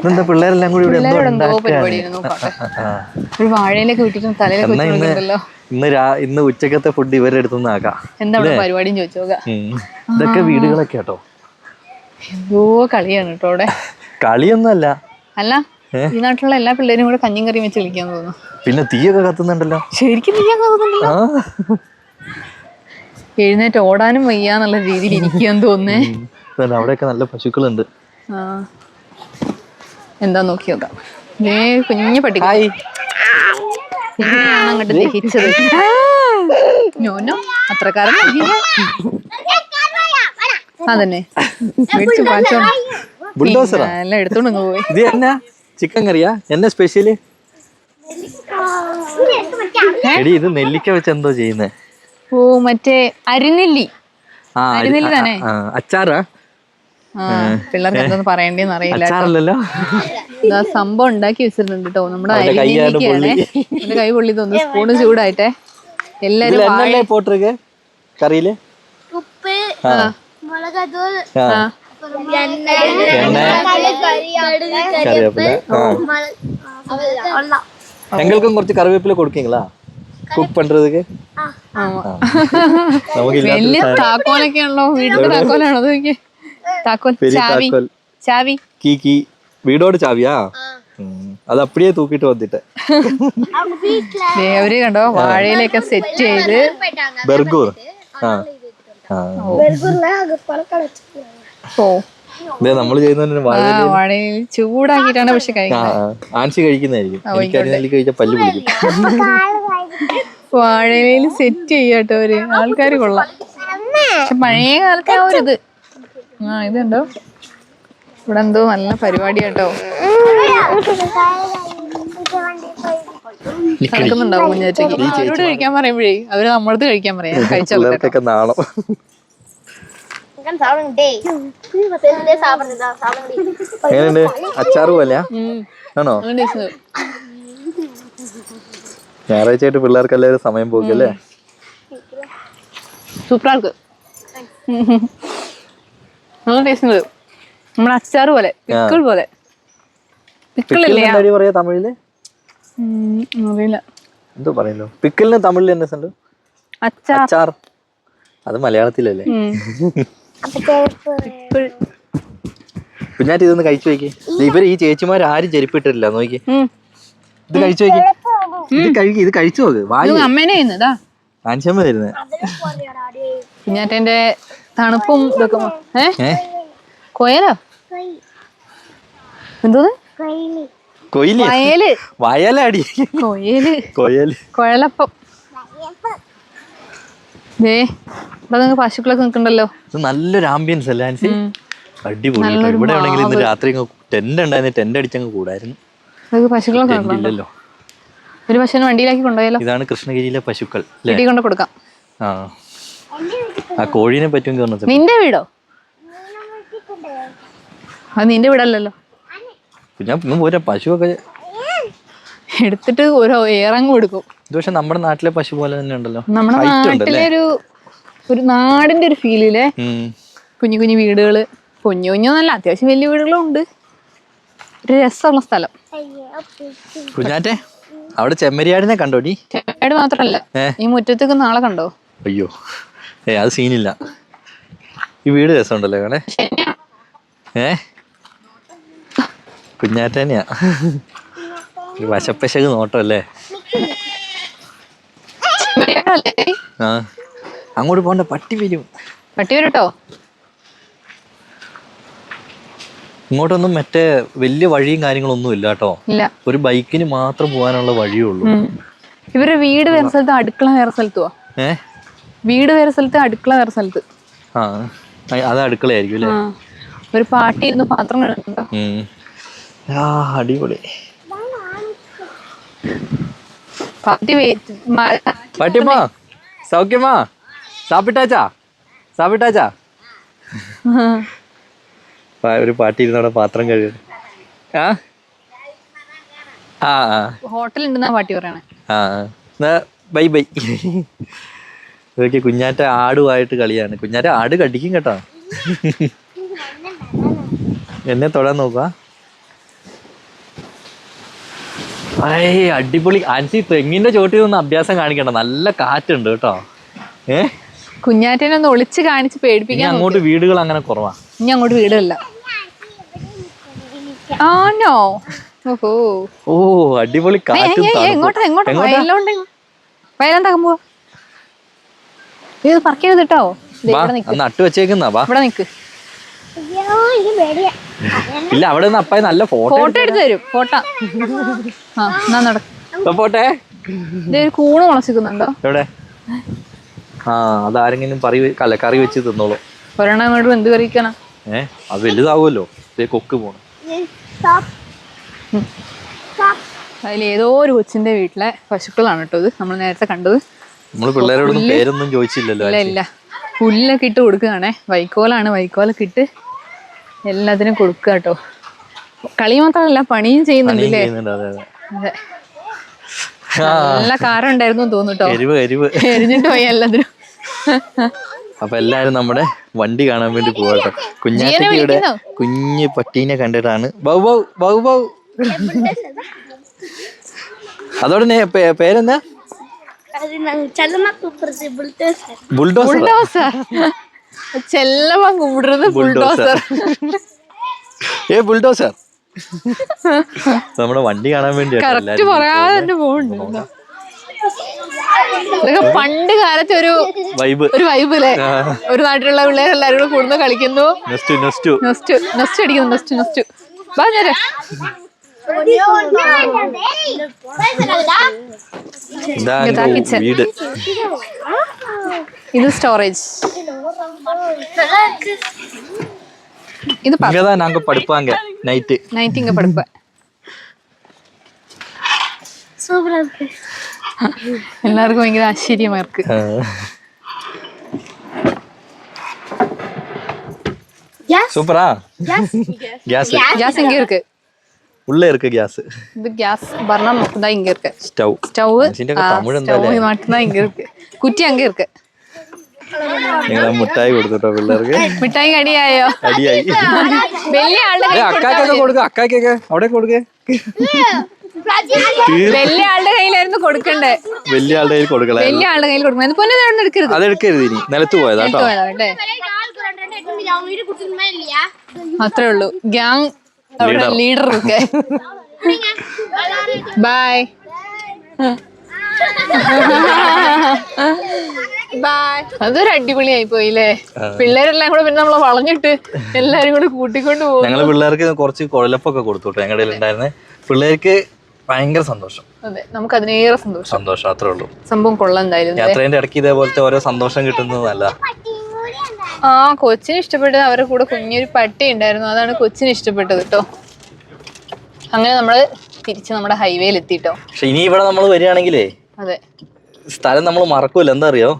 എന്താ പിള്ളേരെല്ലാം കൂടി ഇവിടെ ഒരു വാഴയിലൊക്കെ വിട്ടിട്ട് തലയിലൊക്കെ. ഇന്ന് ഉച്ചക്കത്തെ ഫുഡ് ഇവരുടെ അടുത്തുനിന്ന് ആക്കാം. എന്താ പരിപാടിയും ചോദിച്ചോക്കാം. ഇതൊക്കെ വീടുകളൊക്കെ കേട്ടോ. എന്തോ കളിയാണ് കേട്ടോ അവിടെ. കളിയൊന്നുമല്ല. അല്ല, ഈ നാട്ടിലുള്ള എല്ലാ പിള്ളേരും കൂടെ കഞ്ഞിയും കറിയും വെച്ച് കളിക്കാൻ തോന്നുന്നു. പിന്നെ തീയൊക്കെ കത്തുന്നുണ്ടല്ലോ. ശരിക്കും തീയൊക്കെ കത്തുന്നുണ്ടല്ലോ. എഴുന്നേറ്റ് ഓടാനും വയ്യാന്നുള്ള രീതിയിൽ ഇരിക്കാൻ തോന്നുന്നേ. അവിടെയൊക്കെ നല്ല പശുക്കളുണ്ട്. എന്താ നോക്കി നോക്കാം. കുഞ്ഞു പട്ടി അങ്ങോട്ട് ദഹിച്ചത്. നോനോ അത്രക്കാരൻ അതന്നെ മേടിച്ചു പാലിച്ചോണ്ട് എല്ലാം എടുത്തോണ്ട് പോയി. ഇത് എന്നാ ചിക്കൻ കറിയാ? എന്നെ സ്പെഷ്യല്? എടി ഇത് നെല്ലിക്ക വെച്ച് എന്തോ ചെയ്യുന്നേ? ഓ മറ്റേ അരിനെല്ലി. അരിനെല്ലി തന്നെ. അച്ചാറാ? പിള്ളേർക്ക് എന്തൊന്നും പറയണ്ടേന്ന് അറിയില്ല. അച്ചാറല്ലോ, സംഭവം ഉണ്ടാക്കി വെച്ചിട്ടുണ്ട് കേട്ടോ. നമ്മുടെ അരിനെല്ലിക്കാണ്. എന്റെ കൈ പൊള്ളി തോന്നുന്നു. സ്പൂണ് ചൂടായിട്ടെ എല്ലാരും പോട്ടിருக்கு കറിയില് ഉപ്പ്, മുളക്, എങ്ങൾക്കും കുറച്ച് കറിവേപ്പില കൊടുക്കീங்களா കുക്ക് പண்றதுக்கு? വലിയ താക്കോലൊക്കെ ഉള്ളോ? വീടിന്റെ താക്കോലാണോ? താക്കോൽ ചാവി കീ വീടോട് ചാവിയാ? അത് അപ്പടിയേ തൂക്കിട്ട് വന്നിട്ട് അവര് കണ്ടോ വാഴയിലൊക്കെ സെറ്റ് ചെയ്ത്. ബർഗൂർ നമ്മള് ചെയ്യുന്ന വാഴയിൽ ചൂടാക്കിട്ടാണ് പക്ഷെ കഴിക്കുന്നത്. ആൻസി കഴിക്കുന്നതായിരിക്കും. എനിക്ക് അരിനെല്ലി കഴിച്ചാൽ പല്ല് പിടിക്കും. വാഴയില് സെറ്റ് ചെയ്യാട്ടോ അവര്. ആൾക്കാര് കൊള്ളാം. പക്ഷെ പഴയ കാലത്തെ ആ ഒരിത്. ഇതുണ്ടോ ഇവിടെ എന്തോ നല്ല പരിപാടിയാട്ടോ. നടക്കുന്നുണ്ടാവും കുഞ്ഞാറ്റയ്ക്ക്. അവരോട് കഴിക്കാൻ പറയുമ്പോഴേ അവര് നമ്മളടുത്ത് കഴിക്കാൻ പറയാം. കഴിച്ചോക്കെ നാളെ അച്ചാറ് പോലെയാ ആണോ? ഞായറാഴ്ചയായിട്ട് പിള്ളേർക്ക് എല്ലാവരും സമയം പോക്കല്ലേ? സൂപ്പറാൾക്ക് നല്ല ടേസ്റ്റ് ഉണ്ട്. നമ്മുടെ അച്ചാറ് പോലെ, പിക്കിൾ പോലെ. പറയാ തമിഴില് അറിയില്ല എന്തോ പറയല്ലോ. പിക്കിളിന് തമിഴിൽ തന്നെ അച്ചാർ. അത് മലയാളത്തിലല്ലേ? കുഞ്ഞാറ്റ് ഇതൊന്ന് കഴിച്ചു നോക്കി. ഇവര് ഈ ചേച്ചിമാർ ആരും ചെരുപ്പിട്ടിട്ടില്ല. നോക്കി ഇത് കഴിച്ചു നോക്കി. ഇത് കഴിച്ചു നോക്ക്. അമ്മേനെ ആൻസിയമ്മ തരുന്നേ. കുഞ്ഞാറ്റേന്റെ തണുപ്പും ഇതൊക്കെ. കൊയലോ എന്തോന്ന്? വയലടി കൊഴലപ്പം. ഇവിടെ പശുക്കളൊക്കെ നിൽക്കണ്ടല്ലോ. നല്ലൊരു ആംബിയൻസ് അല്ലേ ആൻസി? അടിപൊളി. ഇവിടെ ആണെങ്കിൽ ഇന്ന് രാത്രി ടെന്റ് ഉണ്ടായിരുന്നു. ടെന്റ് അടിച്ചങ്ങ് കൂടായിരുന്നു. പശുക്കളൊക്കെ ഇല്ലല്ലോ. ഒരു പശുവിനെ വണ്ടിയിലാക്കി കൊണ്ടുപോയാലോ? ഇതാണ് കൃഷ്ണഗിരിയിലെ പശുക്കൾ. കൊണ്ട് കൊടുക്കാം. ആ കോഴീനെ പറ്റും. നിന്റെ വീടോ? അത് നിന്റെ വീടല്ലല്ലോ. ഞാൻ പോരാ പശുവൊക്കെ എടുത്തിട്ട് ഓരോ ഏറങ്ങ് കൊടുക്കും. ഇത് പക്ഷെ നമ്മുടെ നാട്ടിലെ പശു പോലെ തന്നെ ഉണ്ടല്ലോ. നമ്മുടെ നാട്ടിലെ ഒരു നാടിന്റെ ഒരു ഫീലില്ലേ. കുഞ്ഞു കുഞ്ഞു വീടുകള്, കുഞ്ഞു കുഞ്ഞൊന്നല്ല, അത്യാവശ്യം വലിയ വീടുകളും ഉണ്ട്. ഒരു രസമുള്ള സ്ഥലം. കുഞ്ഞാറ്റെ അവിടെ ചെമ്മരിയാടിനെ കണ്ടോടി? ചെമ്മരിയാട് മാത്രല്ല, ഈ മുറ്റത്തേക്ക് നാളെ കണ്ടോ? അയ്യോ അത് സീനില്ല. ഈ വീട് രസമുണ്ടല്ലോ കാണേ. കുഞ്ഞാറ്റന്നെയാ ഒരു വശപ്പശക് നോട്ടല്ലേ. ആ അങ്ങോട്ട് പോണ്ട, പട്ടി വരും. പട്ടി വരട്ടോ. ഇങ്ങോട്ടൊന്നും മറ്റേ വലിയ വഴിയും കാര്യങ്ങളൊന്നും ഇല്ല കേട്ടോ. ഒരു ബൈക്കിന് മാത്രം പോകാനുള്ള വഴിയേ ഉള്ളൂ. ഇവരുടെ വീട് വേറെ സ്ഥലത്ത്, അടുക്കള വേറെ സ്ഥലത്തുവാ. വീട് വേറെ സ്ഥലത്ത്, അടുക്കള വേറെ സ്ഥലത്ത്. ആ അത് അടുക്കളയായിരിക്കും അല്ലേ. ഒരു പാട്ടി ഇരുന്ന് പാത്രം കഴുകുന്നുണ്ടോ? അടിപൊളി. പാട്ടിമാ സൗഖ്യമാ? സാപ്പിട്ടാച്ചാ ഒരു പാട്ടി ഇരുന്നവിടെ പാത്രം കഴുകും. ഹോട്ടൽ ഉണ്ടെന്നാ പാട്ടി പറയണേ. Bye bye. ഇതൊക്കെ കുഞ്ഞാറ്റ ആടുമായിട്ട് കളിയാണ്. കുഞ്ഞാറ്റ ആട് കടിക്കും കേട്ടോ. എന്നെ തൊടാൻ നോക്കുക. അടിപൊളി. ആൻസി തെങ്ങിന്റെ ചോട്ടിൽ നിന്ന് അഭ്യാസം കാണിക്കണ്ട, നല്ല കാറ്റുണ്ട് കേട്ടോ. കുഞ്ഞാറ്റനെ ഒന്ന് ഒളിച്ച് കാണിച്ച് പേടിപ്പിക്കാൻ. അങ്ങോട്ട് വീടുകൾ അങ്ങനെ കുറവാ. ഇനി അങ്ങോട്ട് വീടല്ല. ആണോ? ഓ അടിപൊളി കാറ്റ്. വയലെന്താക്കാൻ പോവാ? ഇത് പറക്കരുത് കേട്ടോ. നട്ട് വെച്ചേക്കുന്ന ഇവിടെ നിക്ക്. ഇല്ല അവിടെ നിന്ന് അപ്പായി നല്ല ഫോട്ടോ എടുത്ത് തരും. ഫോട്ടോ പോട്ടെ. ഇതൊരു കൂണ് മുളച്ചിക്കുന്നുണ്ടോ എവിടെ? അതാരെങ്കിലും കറി വെച്ച് തിന്നോളൂ. ഒരെണ്ണം അങ്ങോട്ട് എന്ത് കറിയിക്കാനാ? അത് വലുതാവുമല്ലോ. കൊക്ക് പോണം. അതിലേതോ ഒരു കൊച്ചിന്റെ വീട്ടിലെ പശുക്കളാണ് കേട്ടോ ഇത്. നമ്മൾ നേരത്തെ കണ്ടത്. നമ്മള് പിള്ളേരോടൊന്നും പേരൊന്നും ചോദിച്ചില്ലല്ലോ. ഇല്ല, പുല്ലൊക്കെ ഇട്ട് കൊടുക്കുകയാണേ. വൈക്കോലാണ്, വൈക്കോലൊക്കെ ഇട്ട് എല്ലാത്തിനും കൊടുക്കുക കേട്ടോ. കളി മാത്രമല്ല, പണിയും ചെയ്യുന്നുണ്ടല്ലേ. അതെ, നല്ല കാരം ഉണ്ടായിരുന്നു തോന്നുട്ടോ. എരിഞ്ഞിട്ട് പോയി എല്ലാത്തിനും. അപ്പൊ എല്ലാരും നമ്മുടെ വണ്ടി കാണാൻ വേണ്ടി പോവാട്ടോ. കുഞ്ഞാറ്റയുടെ കുഞ്ഞു പട്ടീനെ കണ്ടിട്ടാണ്. Bow bow bow bow. അതോടെ പേരെന്താ? ബുൾഡോസർ. ചെല്ലമ്മ കൂടുന്നത് ബുൾഡോസർ. ബുൾഡോസർ നമ്മുടെ വണ്ടി കാണാൻ വേണ്ടി കറക്റ്റ് പറയാതെ തന്നെ പോകുന്നുണ്ട്. ഇതൊക്കെ പണ്ട് കാലത്ത് ഒരു വൈബ് അല്ലേ. ഒരു നാട്ടിലുള്ള പിള്ളേരെല്ലാരും കൂടെ കൂടുന്നു, കളിക്കുന്നു, നെസ്റ്റ് അടിക്കുന്നു. പറഞ്ഞേരെ ഇത് സ്റ്റോറേജ്. இது இங்கதான் நாங்க படுப்பாங்க நைட் இங்க படுப்பேன். சூப்பரா இருக்கு. எல்லாருக்கும் இங்க ஆச்சரியமா இருக்கு. சூப்பரா? கேஸ் இங்க இருக்கு. உள்ள இருக்கு கேஸ். இது கேஸ் பர்னர் மட்டும் தான் இங்க இருக்கு. ஸ்டவ் தமிழ் மட்டும் தான் இங்க இருக்கு. குட்டி அங்க இருக்கு. മിഠായി കൊടുത്തോട്ടോ പിള്ളേർക്ക്. മിഠായി അടിയായോ? അടിയായി. വലിയ ആളുടെ അക്കാക്കൊക്കെ കൊടുക്ക. അക്കാക്കൊക്കെ അവിടെ കൊടുക്കേ. വലിയ ആളുടെ കയ്യിലായിരുന്നു കൊടുക്കണ്ടേ. വലിയ ആളുടെ കയ്യിൽ കൊടുക്കല. വലിയ ആളുടെ കയ്യിൽ കൊടുക്കണം. പൊന്നെ എടുക്കരുത്. അതെടുക്കരുത്. ഇനി നിലത്ത് പോയതാട്ടോ. അത്രേ ഉള്ളൂ. ഗ്യാങ് ലീഡർ ഒക്കെ. ബൈ അതൊരു അടിപൊളിയായി പോയില്ലേ. പിള്ളേരെല്ലാം കൂടെ പിന്നെ നമ്മളെ വളഞ്ഞിട്ട് എല്ലാരും കൂടെ കൂട്ടിക്കൊണ്ട് പോകും. ഞങ്ങള് പിള്ളേർക്ക് കുറച്ച് കുഴലപ്പൊക്കെ കൊടുത്തോട്ടെ. ഞങ്ങളുടെ ഉണ്ടായിരുന്നെ പിള്ളേർക്ക് ഭയങ്കര സന്തോഷം. അതെ, നമുക്ക് അതിനേറെ സന്തോഷം. അത്രേ ഉള്ളൂ. സംഭവം കൊള്ളാം. എന്തായാലും യാത്രേന്റെ ഇടയ്ക്ക് ഇതേപോലത്തെ ഓരോ സന്തോഷം കിട്ടുന്നത് നല്ല. കൊച്ചിന് ഇഷ്ടപ്പെട്ടത് അവരുടെ കൂടെ കുഞ്ഞൊരു പട്ടി ഉണ്ടായിരുന്നു. അതാണ് കൊച്ചിന് ഇഷ്ടപ്പെട്ടത് കേട്ടോ. അങ്ങനെ നമ്മള് തിരിച്ച് നമ്മുടെ ഹൈവേയിൽ എത്തിട്ടോ. പക്ഷെ ഇനി ഇവിടെ നമ്മൾ വരികയാണെങ്കിലേ അതെ സ്ഥലം നമ്മൾ മറക്കൂല. എന്താ അറിയോ?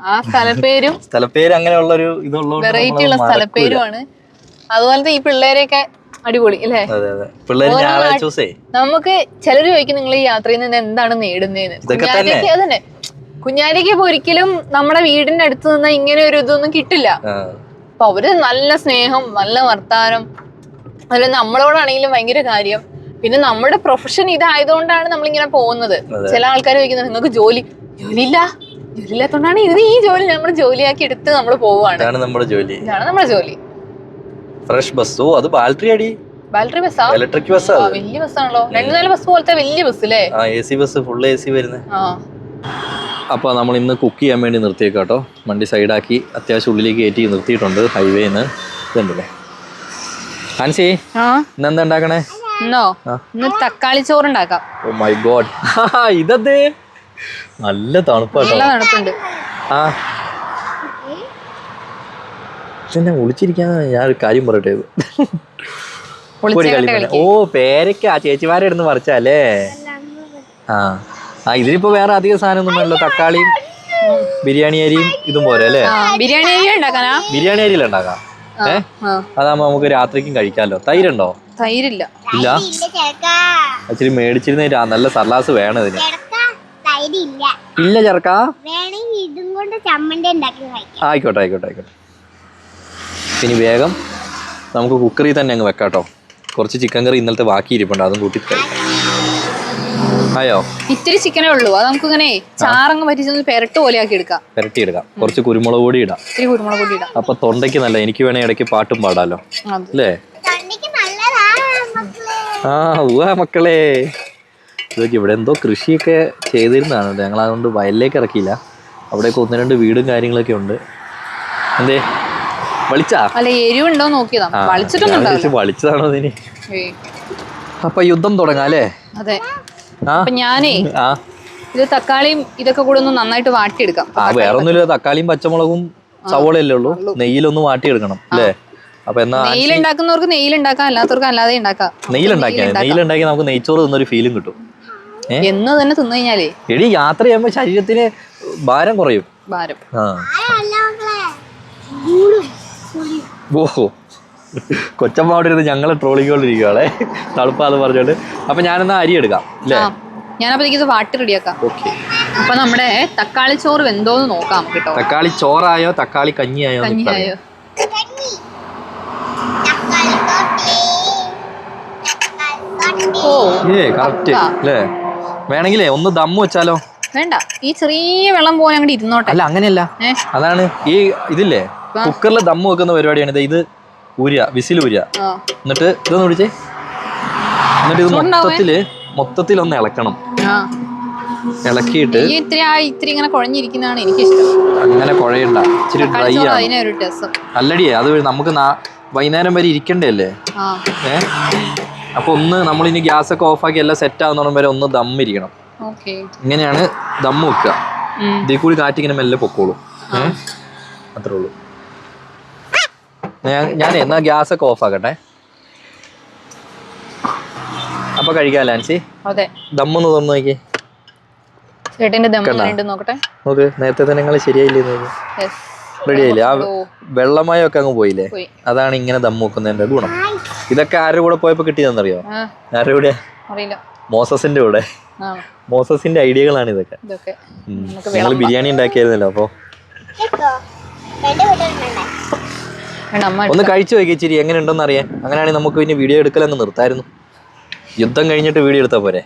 ആ സ്ഥലപ്പേരും അങ്ങനെയുള്ള ഒരു ഇതുള്ള വെറൈറ്റി ഉള്ള സ്ഥലപ്പേരുമാണ്. അതുപോലത്തെ ഈ പിള്ളേരെയൊക്കെ അടിപൊളി അല്ലേ? അതെ അതെ, പിള്ളേര് ഞായറാഴ്ച ദിവസേ നമുക്ക് ചിലര് ചോദിക്കും നിങ്ങൾ ഈ യാത്രയിൽ നിന്ന് എന്താണ് നേടുന്നതെന്ന്. കുഞ്ഞാലിക്ക് അതന്നെ, കുഞ്ഞാലിക്ക് ഇപ്പൊ ഒരിക്കലും നമ്മുടെ വീടിന്റെ അടുത്ത് നിന്ന് ഇങ്ങനെ ഒരു ഇതൊന്നും കിട്ടില്ല. അപ്പൊ അവര് നല്ല സ്നേഹം, നല്ല വർത്താനം, അതുപോലെ നമ്മളോടാണെങ്കിലും ഭയങ്കര കാര്യം. പിന്നെ നമ്മുടെ പ്രൊഫഷൻ ഇതായതുകൊണ്ടാണ് നമ്മളിങ്ങനെ പോകുന്നത്. ചില ആൾക്കാർ ചോദിക്കുന്നത് നിങ്ങൾക്ക് ജോലി ഇല്ലാത്തോണ്ടാണ് ഈ ജോലി നമ്മൾ ജോലിയാക്കി എടുത്ത് നമ്മൾ പോവുകയാണ്. ഇതാണ് നമ്മുടെ ജോലി. Fresh bus. ഓ അത് ബാറ്ററി ബസ്സാ? ഇലക്ട്രിക് ബസ്സാ. വലിയ ബസ്സാണല്ലോ, 2-4 ബസ് പോലത്തെ വലിയ ബസ് അല്ലേ? AC ബസ്, ഫുൾ AC വരുന്നത്. അപ്പോൾ നമ്മൾ ഇന്ന് കുക്ക് ചെയ്യാൻ വേണ്ടി നിർത്തിയേക്കാട്ടോ. വണ്ടി സൈഡാക്കി അത്യാവശ്യം ഉള്ളിലേക്ക് കയറ്റി നിർത്തിയിട്ടുണ്ട് ഹൈവേന്ന്. ഇതുണ്ടല്ലേ ആൻസി, ഇന്നെന്താ ഉണ്ടാക്കണേ? ഇന്ന് തക്കാളി ചോറുണ്ടാക്കാം. ഓ മൈ ഗോഡ്, ഇതേ നല്ല തണുപ്പാട്ടോ. നല്ല തണുപ്പുണ്ട്. എന്നെ വിളിച്ചിരിക്കാൻ ഞാനൊരു കാര്യം പറയട്ടെ. ഓ പേരക്ക ചേച്ചിമാരെ ഇടുന്ന് പറിച്ചല്ലേ? ഇതിലിപ്പോ വേറെ അധികം സാധനം ഒന്നും വേണല്ലോ. തക്കാളിയും ബിരിയാണി അരിയും ഇതും പോരെ അല്ലേ? ബിരിയാണി അരിയിൽ ഉണ്ടാക്കാം. അതാകുമ്പോ നമുക്ക് രാത്രിക്കും കഴിക്കാമല്ലോ. തൈരുണ്ടോ? തൈരില്ല. ഇല്ല, ഇച്ചിരി മേടിച്ചിരുന്ന നല്ല സർലാസ് വേണം ഇതിന്. ഇല്ല ചെറുക്കാ, ആയിക്കോട്ടെ. ഇനി വേഗം നമുക്ക് കുക്കറിൽ തന്നെ അങ്ങ് വെക്കാട്ടോ. കുറച്ച് ചിക്കൻ കറി ഇന്നലത്തെ ബാക്കി ഇരിപ്പുണ്ട്, അതും കൂട്ടി ആയോ? ഇത്തിരി ചിക്കനേ ഉള്ളൂ, അത് നമുക്ക് ഇങ്ങനെ ചാറങ്ങ് പറ്റിച്ച് പെരട്ട് പോലെ ആക്കി എടുക്കാം. കുറച്ച് കുരുമുളക് പൊടി ഇടാം. അപ്പൊ തൊണ്ടയ്ക്ക് നല്ല. എനിക്ക് വേണേ ഇടയ്ക്ക് പാട്ടും പാടാലോ അല്ലേ? മക്കളെ ഇതൊക്കെ ഇവിടെ എന്തോ കൃഷിയൊക്കെ ചെയ്തിരുന്നതാണ്. ഞങ്ങൾ അതുകൊണ്ട് വയലിലേക്ക് ഇറക്കിയില്ല. അവിടെയൊക്കെ 1-2 വീടും കാര്യങ്ങളൊക്കെ ഉണ്ട്. എന്തേ വളിച്ചാ? അല്ല, എരിവുണ്ടോ നോക്കിയതാ. വളിച്ചതാണോ ഇതിന്? അപ്പൊ യുദ്ധം തുടങ്ങാം അല്ലേ? അതെ. അപ്പൊ ഞാനേ ഇത് തക്കാളിയും ഇതൊക്കെ കൂടെ ഒന്ന് നന്നായിട്ട് വാട്ടിയെടുക്കാം. വേറെ ഒന്നുമില്ല, തക്കാളിയും പച്ചമുളകും സവോളയല്ലേ ഉള്ളൂ. നെയ്യിലൊന്ന് വാട്ടിയെടുക്കണം അല്ലേ? അപ്പൊ എന്നാ നെയ്യിലുണ്ടാക്കുന്നവർക്ക് നെയ്യിലുണ്ടാക്കാം, അല്ലാത്തവർക്ക് അല്ലാതെ ഉണ്ടാക്കാം. നെയ്യിലുണ്ടാക്കി നമുക്ക് നെയ്ച്ചോറ് തിന്നൊരു ഫീലും കിട്ടും. എന്ന് തന്നെ തിന്നു കഴിഞ്ഞാലേ എടി യാത്ര ചെയ്യുമ്പോ ശരീരത്തിന് ഭാരം കുറയും. ഓഹോ, കൊച്ചമ്മ ഞങ്ങളെ ട്രോളിക്കൊണ്ടിരിക്കുകയാണേ തണുപ്പാന്ന് പറഞ്ഞോണ്ട്. അപ്പൊ ഞാനെന്നാ അരി എടുക്കാം അല്ലേ? ഞാനപ്പോഴേക്ക് ഇത് വാട്ടി റെഡിയാക്കാം. ഓക്കെ. അപ്പൊ നമ്മുടെ തക്കാളി ചോറ് വെന്തോന്ന് നോക്കാം കേട്ടോ. തക്കാളി ചോറായോ തക്കാളി കഞ്ഞിയായോ? കറക്റ്റ് അല്ലേ? വേണമെങ്കിലേ ഒന്ന് ദമ്മ് വെച്ചാലോ? വേണ്ട, ഈ ചെറിയ വെള്ളം പോലെ അങ്ങോട്ട് ഇരുന്നോട്ടെ. അല്ല അങ്ങനെയല്ല, അതാണ് ഈ ഇതില്ലേ കുക്കറിൽ ദമ്മ് വെക്കുന്ന പരിപാടിയാണ്. ഇത് വിസിൽ ഊരുക, എന്നിട്ട് ഇതൊന്ന് പിടിച്ചേ. എന്നിട്ട് ഇത് മൊത്തത്തിൽ ഒന്ന് ഇളക്കണം. ഇളക്കിയിട്ട് ഇത്തിരി ഇങ്ങനെ കുഴഞ്ഞിരിക്കുന്നതാണ് എനിക്കിഷ്ടം. അങ്ങനെ കുഴയണ്ട, ഇച്ചിരി ഡ്രൈ ആണ്. അല്ലടിയേ, അത് നമുക്ക് വൈകുന്നേരം വരെ ഇരിക്കണ്ടേ അല്ലേ? അപ്പൊ ഒന്ന് നമ്മളിനി ഗ്യാസൊക്കെ ഓഫാക്കി എല്ലാം സെറ്റ് ആവുന്ന വരെ ഒന്ന് ദമ്മിരിക്കണം. ഇങ്ങനെയാണ് ദമ്മ് വെക്കുക. ഇതിൽ കൂടി കാറ്റിങ്ങനെ മെല്ലെ പൊക്കോളും. അത്രേ ഉള്ളൂ. ഞാൻ എന്നാ ഗ്യാസൊക്കെ ഓഫാക്കട്ടെ. അപ്പൊ കഴിക്കാം ലാൻസി. ദമ്മൊന്ന് തുറന്നു നോക്കി. നോക്ക്, നേരത്തെ തന്നെ നിങ്ങൾ ശരിയായില്ലേ? റെഡി ആയില്ലേ? ആ വെള്ളമയൊക്കെ അങ്ങ് പോയില്ലേ? അതാണ് ഇങ്ങനെ ദമ്മ് വെക്കുന്നതിന്റെ ഗുണം. ഇതൊക്കെ ആരുടെ കൂടെ പോയപ്പോ കിട്ടിയതെന്നറിയോ? ആരുടെ കൂടെ? മോസസിന്റെ കൂടെ. മോസസിന്റെ ഐഡിയകളാണ് ഇതൊക്കെ. ഞങ്ങൾ ബിരിയാണി ഉണ്ടാക്കിയായിരുന്നല്ലോ. അപ്പൊ ഒന്ന് കഴിച്ചു നോക്കി ഇച്ചിരി എങ്ങനെ ഉണ്ടെന്ന് അറിയാൻ. അങ്ങനെയാണെങ്കിൽ നമുക്ക് പിന്നെ വീഡിയോ എടുക്കലങ്ങ് നിർത്തായിരുന്നു. യുദ്ധം കഴിഞ്ഞിട്ട് വീഡിയോ എടുത്താൽ പോരെ?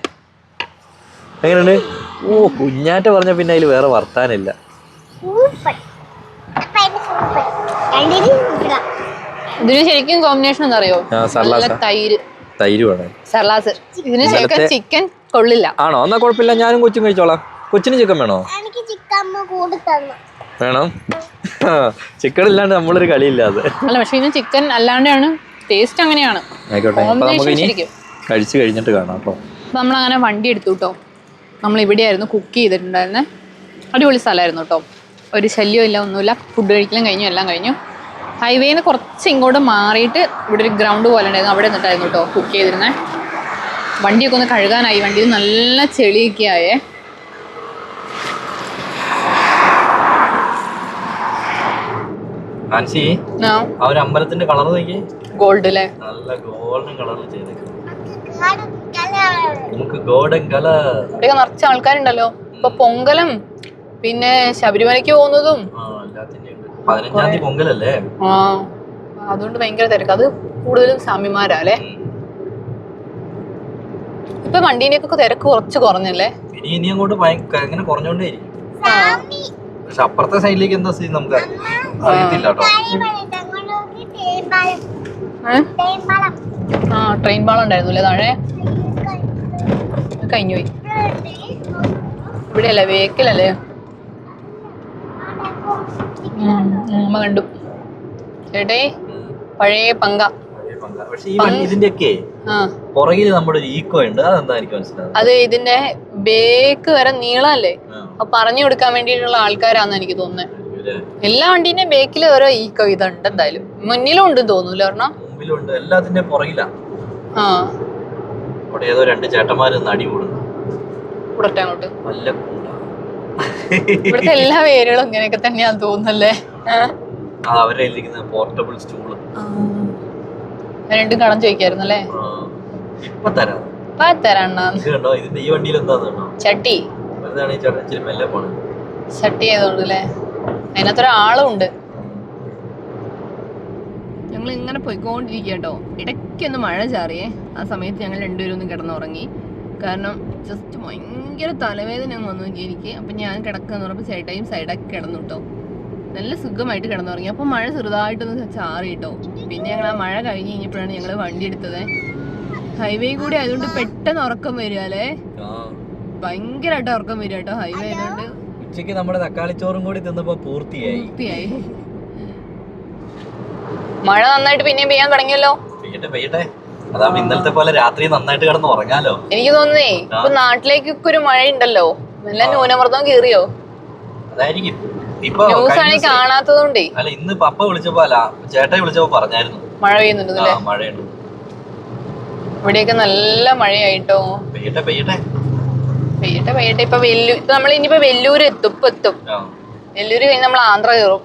എങ്ങനെയുണ്ട്? ഓ, കുഞ്ഞാറ്റ പറഞ്ഞ പിന്നെ അതിൽ വേറെ വർത്താനില്ല. ഇതിന് ശരിക്കും കോമ്പിനേഷൻ എന്താ അറിയോ? തൈര് വേണം. ഇതിന് ചിക്കൻ കൊള്ളില്ല. ആണോ? എന്നാ കുഴപ്പമില്ല, ഞാനും കൊച്ചും കഴിച്ചോളാം. കൊച്ചിന് ചിക്കൻ വേണോ? വേണം. ചിക്കൻ ഇല്ലാണ്ട് നമ്മളൊരു കളിയില്ലാതെ. അല്ല, പക്ഷെ ഇത് ചിക്കൻ അല്ലാണ്ടാണ് ടേസ്റ്റ്. അങ്ങനെയാണ്. ആയിക്കോട്ടെ, നമുക്ക് കഴിച്ചു കഴിഞ്ഞിട്ട് കാണാം. അപ്പൊ നമ്മളങ്ങനെ വണ്ടി എടുത്തു കേട്ടോ. നമ്മൾ ഇവിടെയായിരുന്നു കുക്ക് ചെയ്തിട്ടുണ്ടായിരുന്നത്. അടിപൊളി സ്ഥലമായിരുന്നു കേട്ടോ. ഒരു ശല്യം ഇല്ല, ഒന്നുമില്ല. ഫുഡ് കഴിക്കലും കഴിഞ്ഞു, എല്ലാം കഴിഞ്ഞു. ഹൈവേന്ന് കുറച്ച് ഇങ്ങോട്ട് മാറിയിട്ട് ഇവിടെ ഒരു ഗ്രൗണ്ട് പോലെ ഉണ്ടായിരുന്നു. അവിടെ നിന്നിട്ടായിരുന്നു കേട്ടോ കുക്ക് ചെയ്തിരുന്നത്. വണ്ടിയൊക്കെ ഒന്ന് കഴുകാനായി. വണ്ടിയിൽ നല്ല ചെളിയൊക്കെ ആയേ. അമ്പലത്തിന്റെ കളർ നോക്കി. ഗോൾഡ് അല്ലേ? നല്ല ഗോൾഡൻ കളറിൽ ചെയ്തേക്കുന്നത്. നമുക്ക് ഗോൾഡൻ കളർ. ഇവിടെ നിറച്ച ആൾക്കാരുണ്ടല്ലോ. ഇപ്പൊ പൊങ്കലും പിന്നെ ശബരിമലയ്ക്ക് പോകുന്നതും 15-ാം തീയതി പൊങ്കലല്ലേ? ആ, അതുകൊണ്ട് ഭയങ്കര തിരക്ക്. അത് കൂടുതലും സ്വാമിമാരാ അല്ലേ? ഇപ്പൊ വണ്ടീനൊക്കെ തിരക്ക് കുറച്ച് കുറഞ്ഞല്ലേ? ഇനി അങ്ങോട്ട് അങ്ങനെ കുറഞ്ഞോണ്ടേയിരിക്കും. പക്ഷെ അപ്പുറത്തെ സൈഡിലേക്ക് എന്താ സ്ഥിതി നമുക്ക് അറിയത്തില്ല കേട്ടോ. ആ, ട്രെയിൻ പാളം ഉണ്ടായിരുന്നു അല്ലേ താഴെ? കഴിഞ്ഞു പോയി. ഇവിടെയല്ലേ വേക്കിലല്ലേ? അമ്മ കണ്ടു ചേട്ടേ, പഴയ പങ്ക. പക്ഷെ ഈ ഇതിന്റെയൊക്കെ പുറകില് നമ്മുടെ ഒരു ഈക്കോ ഉണ്ട്. അതെന്താ എനിക്ക് മനസ്സിലാവും. അത് ഇതിന്റെ ബേക്ക് വരെ നീളല്ലേ, അപ്പൊ പറഞ്ഞു കൊടുക്കാൻ വേണ്ടിയിട്ടുള്ള ആൾക്കാരാന്ന് എനിക്ക് തോന്നുന്നത്. എല്ലാ വണ്ടീന്റെ ബേക്കിൽ ഓരോ ഈക്കോ ഇതുണ്ട്. എന്തായാലും മുന്നിലും ഉണ്ട് തോന്നൂല ഒരെണ്ണം. മുമ്പിലുണ്ട്, എല്ലാത്തിന്റെ പുറകിലാ. ആ, അവിടെ ഏതോ 2 ചേട്ടന്മാര് നടി കൂടുന്നു. കൂടട്ടെ അങ്ങോട്ട്. നല്ല ഇവിടുത്തെ എല്ലാ പേരുകളും ഇങ്ങനെയൊക്കെ തന്നെയാന്ന് തോന്നുന്നല്ലേ? അവരെ പോർട്ടബിൾ സ്റ്റൂള് രണ്ടും കടം ചോദിക്കായിരുന്നല്ലേ? ഇപ്പൊ തരാം. തരാണ്ടോ? ഇതിന്റെ ഈ വണ്ടിയിൽ എന്താന്ന് ചട്ടി മെല്ലെ പോണേ. ചട്ടി ആയതുകൊണ്ടല്ലേ? അതിനകത്തൊരാളും ഉണ്ട്. ഞങ്ങൾ ഇങ്ങനെ പോയിക്കൊണ്ടിരിക്കട്ടോ. ഇടയ്ക്കൊന്ന് മഴ ചാറിയേ. ആ സമയത്ത് ഞങ്ങൾ രണ്ടുപേരും ഒന്ന് കിടന്നുറങ്ങി. കാരണം ജസ്റ്റ് ഭയങ്കര തലവേദന വന്നു എനിക്ക്. അപ്പം ഞാൻ കിടക്കാന്ന് പറഞ്ഞപ്പോൾ ചേട്ടായും സൈഡാക്കി കിടന്നു കേട്ടോ. നല്ല സുഖമായിട്ട് കിടന്നുറങ്ങി. അപ്പോൾ മഴ ചെറുതായിട്ടൊന്ന് ചാറി കേട്ടോ. പിന്നെ ഞങ്ങൾ ആ മഴ കഴിഞ്ഞ് കഴിഞ്ഞപ്പോഴാണ് ഞങ്ങൾ വണ്ടി എടുത്തത്. ഹൈവേ കൂടി ആയതുകൊണ്ട് പെട്ടെന്ന് ഉറക്കം വരിക അല്ലേ? ഭയങ്കരമായിട്ട് ഉറക്കം വരിക കേട്ടോ ഹൈവേ ആയതുകൊണ്ട്. ഉച്ചക്ക് നമ്മുടെ തക്കാളിച്ചോറും കൂടി തിന്നപ്പോ പൂർത്തിയായി. മഴ നന്നായിട്ട് പിന്നെയും പെയ്യാൻ തുടങ്ങിയല്ലോ. പെയ്യട്ടെ. അതാവുമ്പോ ഇന്നലത്തെ പോലെ രാത്രി നന്നായിട്ട് കിടന്ന് ഉറങ്ങാലോ. എനിക്ക് തോന്നുന്നേ ഇപ്പൊ നാട്ടിലേക്കൊക്കെ ഒരു മഴ ഉണ്ടല്ലോ. നല്ല ന്യൂനമർദ്ദം കീറിയോ? അതായിരിക്കും. ന്യൂസ് ആണെങ്കിൽ കാണാത്തതുകൊണ്ടേ. അല്ല, ഇന്ന് പപ്പ വിളിച്ചപ്പോ ചേട്ടായി വിളിച്ചപ്പോ പറഞ്ഞായിരുന്നു മഴ പെയ്യുന്നുണ്ട്. മഴയുണ്ട്. ഇവിടെയൊക്കെ നല്ല മഴയായിട്ടോ. പെയ്യട്ടെ. ഇപ്പൊ നമ്മൾ ഇനിയിപ്പോ വെല്ലൂര് എത്തും. വെല്ലൂര് കഴിഞ്ഞ് നമ്മൾ ആന്ധ്ര കയറും.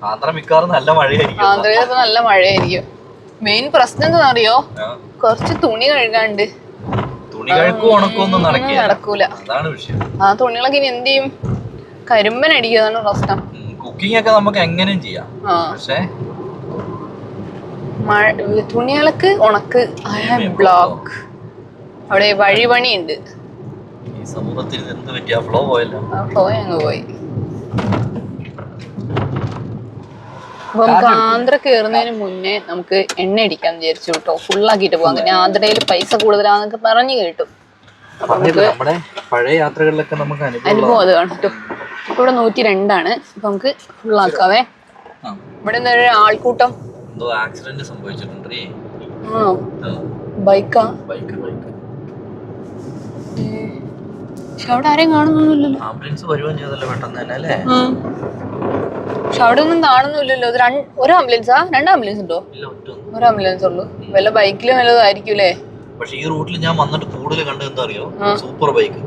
ആന്ധ്ര മിക്കവാറും നല്ല മഴയായിരിക്കും. ആന്ധ്രയിൽ ഇപ്പൊ നല്ല മഴയായിരിക്കും. മെയിൻ പ്രശ്നം എന്താ അറിയോ? കുറച്ച് തുണി കഴുകാണ്ട്. തുണി കഴുക്കും ഉണക്കൊന്നും നടക്കൂല. അതാണ് വിഷയം. ആ തുണികളൊക്കെ ഇനി എന്ത് ചെയ്യും? കരിമ്പൻ അടിക്കുന്നതാണ് പ്രശ്നം. കുക്കിംഗ് ഒക്കെ നമുക്ക് എങ്ങനെയും ചെയ്യാം. പക്ഷേ തുണികൾക്ക് ഉണക്ക് ബ്ലോക്ക്. അവിടെ വഴിപണിയുണ്ട്. ഈ സമൂഹത്തിൽ എന്ത് പറ്റിയ ഫ്ലോ പോയല്ലോ. ഫ്ലോ അങ്ങ് പോയി. അപ്പൊ നമുക്ക് ആന്ധ്ര കയറുന്നതിന് മുന്നേ നമുക്ക് എണ്ണ അടിക്കാൻ വിചാരിച്ചു കേട്ടോ. ഫുള്ളാക്കിട്ട് പോവാം. അങ്ങനെ ആന്ധ്രയിൽ പൈസ കൂടുതലാന്നൊക്കെ പറഞ്ഞു കേട്ടു. നമ്മുടെ പഴയ യാത്രകളിലൊക്കെ നമുക്ക് അനുഭവം അത് കാണും കേട്ടോ. ഇപ്പൊ ഇവിടെ 102 അപ്പൊ നമുക്ക് ഫുള്ളാക്കാവേ. ഇവിടെ എന്താ ആൾക്കൂട്ടം. ആക്സിഡന്റ് സംഭവിച്ചിട്ടുണ്ട്. ബൈക്കാ? പക്ഷെ അവിടെ ആരെയും കാണുന്നൊന്നുമില്ലല്ലോ. ആംബുലൻസ് വരുവാൻ ചെയ്തല്ലോ പെട്ടെന്ന് തന്നെ അല്ലേ? പക്ഷെ അവിടെ ഒന്നും കാണുന്നില്ലല്ലോ. ഒരു ആംബുലൻസാ? 2 ആംബുലൻസ് ഉണ്ടോ? ഒരു ആംബുലൻസ് ഉള്ളൂ. വല്ല ബൈക്കിലും വല്ലതായിരിക്കൂലേ? പക്ഷെ ഈ റൂട്ടിൽ ഞാൻ വന്നിട്ട് കൂടുതൽ കണ്ടത് എന്താ അറിയോ? Super bike.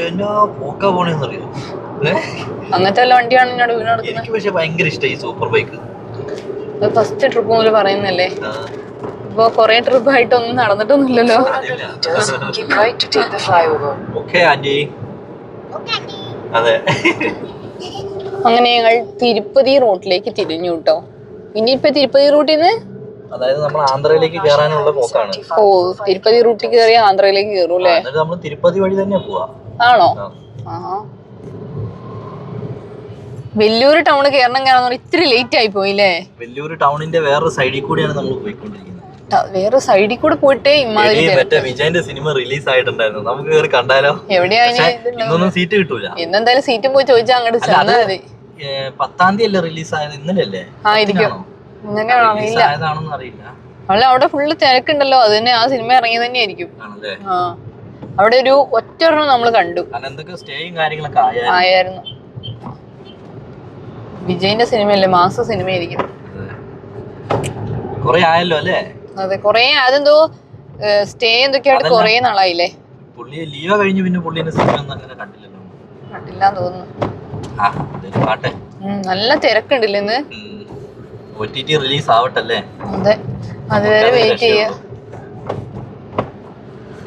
എന്നാ പോക്കാ പോണേന്നറിയോ? അങ്ങനത്തെ വല്ല വണ്ടിയാണ് എന്നോട് വീണ് നടക്കുന്നത്. എനിക്ക് പക്ഷെ ഭയങ്കര ഇഷ്ടമായി സൂപ്പർ ബൈക്ക്. ഫസ്റ്റ് ട്രിപ്പ് മുതൽ പറയുന്നല്ലേ. ഇപ്പൊ കൊറേ ട്രിപ്പ് ആയിട്ടൊന്നും നടന്നിട്ടൊന്നുമില്ലല്ലോ. അങ്ങനെ ഞങ്ങൾ തിരുപ്പതി റൂട്ടിലേക്ക് തിരിഞ്ഞു കേട്ടോ. ഇനിയിപ്പൊ തിരുപ്പതി റൂട്ടിൽ നിന്ന് അതായത് നമ്മൾ ആന്ധ്രയിലേക്ക് കേറാനുള്ള പോക്കാണ്. ഓ, തിരുപ്പതി റൂട്ടിൽ കയറി ആന്ധ്രയിലേക്ക് കയറൂല്ലേ? നമ്മൾ തിരുപ്പതി വഴി തന്നെ പോവാ. ആണോ? വെല്ലൂര് ടൗൺ കയറണം ഇത്തിരി ലേറ്റ് ആയി പോയില്ലേ? വെല്ലൂര് ടൗണിന്റെ വേറൊരു സൈഡിൽ കൂടിയാണ് നമ്മൾ പോയിക്കൊണ്ടിരിക്കുന്നത്. വേറെ സൈഡിൽ കൂടെ പോയിട്ടേ മറ്റേ വിജയന്റെ സിനിമ റിലീസ് ആയിട്ടുണ്ടായിരുന്നു. നമുക്ക് കയറി കണ്ടാലോ? എവിടെയാ സീറ്റ് കിട്ടൂല. ഇന്നെന്തായാലും സീറ്റും പോയി ചോദിച്ചാൽ അങ്ങോട്ട് ചെന്നാൽ മതി. 10-ാം തീയതി അല്ലേ റിലീസ് ആയത്? ഇന്നലെ ആയിരിക്കും. അറിയില്ല. അല്ല, അവിടെ ഫുള്ള് തിരക്കുണ്ടല്ലോ. അത് തന്നെ ആ സിനിമ ഇറങ്ങിയത് തന്നെ ആയിരിക്കും. അവിടെ ഒരു ഒറ്റൊരെണ്ണം നമ്മൾ കണ്ടു. ആയിരുന്നു. വിജയിന്റെ സിനിമയല്ലേ, മാസ സിനിമയായിരിക്കും. കൊറേ ആയല്ലോ അല്ലേ? അതെ, കൊറേ. അതെന്തോ സ്റ്റേ എന്തൊക്കെയായിട്ട് കൊറേ നാളായില്ലേ. പുള്ളി ലീവ് കഴിഞ്ഞു പിന്നെ പുള്ളിന്റെ സിനിമ ഒന്നും അങ്ങനെ കണ്ടില്ലല്ലോ. കണ്ടില്ലാന്ന് തോന്നുന്നു. നല്ല തിരക്കുണ്ടല്ലോ ഇന്ന്. OTT റിലീസ് ആവട്ടല്ലേ. അതെ, അതുവരെ വെയിറ്റ് ചെയ്യാ.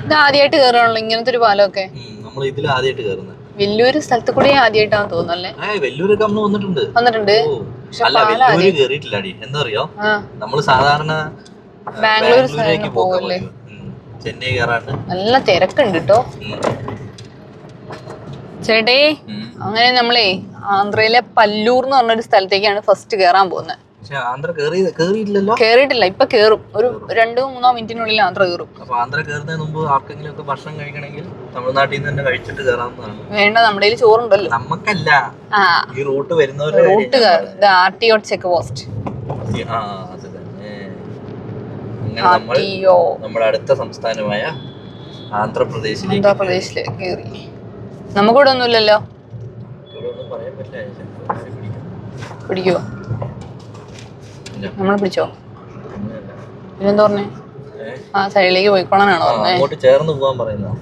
ഇത് ആദ്യമായിട്ട് കയറാണല്ലോ ഇങ്ങനത്തെ ഒരു പാലമൊക്കെ. നമ്മൾ ഇതിൽ ആദ്യമായിട്ട് കയറുന്നത്. വെല്ലൂര് സ്ഥലത്ത് കൂടി ആദ്യമായിട്ടാന്ന് തോന്നുന്നല്ലേ. വെല്ലൂരൊക്കെ നമ്മൾ വന്നിട്ടുണ്ട്. അല്ല, വെല്ലൂര് കേറിയിട്ടില്ലാടി. എന്താ അറിയോ, നമ്മള് സാധാരണ ബാംഗ്ലൂരേക്ക് പോകല്ലേ, ചെന്നൈ കയറാണ്ട്. നല്ല തിരക്കുണ്ട് കേട്ടോ ചേട്ടേ. അങ്ങനെ നമ്മളേ ആന്ധ്രയിലെ പല്ലൂർ എന്ന് പറഞ്ഞൊരു സ്ഥലത്തേക്കാണ് ഫസ്റ്റ് കേറാൻ പോകുന്നത്. കേറിയിട്ടില്ല, ഇപ്പൊ കേറും. ഒരു 2-3 മിനിറ്റിനുള്ളിൽ ആന്ധ്ര കേറും. അപ്പൊ ആന്ധ്ര കേറുന്നതിന് മുമ്പ് ആർക്കെങ്കിലും ഒക്കെ ഭക്ഷണം കഴിക്കണമെങ്കിൽ തമിഴ്നാട്ടിൽ നിന്ന് തന്നെ കഴിച്ചിട്ട് കയറാവുന്നതാണ്. വേണ്ട, നമ്മുടെ കയ്യിൽ ചോറുണ്ടല്ലോ. നമുക്കല്ല, ഈ റൂട്ട് വരുന്നവര്. RTO check post. നമ്മുടെ അടുത്ത സംസ്ഥാനമായ ആന്ധ്രാപ്രദേശിലേക്ക് കയറി. നമുക്കിവിടെ ഒന്നുമില്ലല്ലോ. പിടിക്കുവോ? നമ്മളെ പിടിച്ചോ? പിന്നെന്താ പറഞ്ഞേ? ആ സൈഡിലേക്ക് പോയിക്കോളാനാണോ പറഞ്ഞേ? അങ്ങോട്ട് ചേർന്ന് പോകാൻ പറയുന്നത്.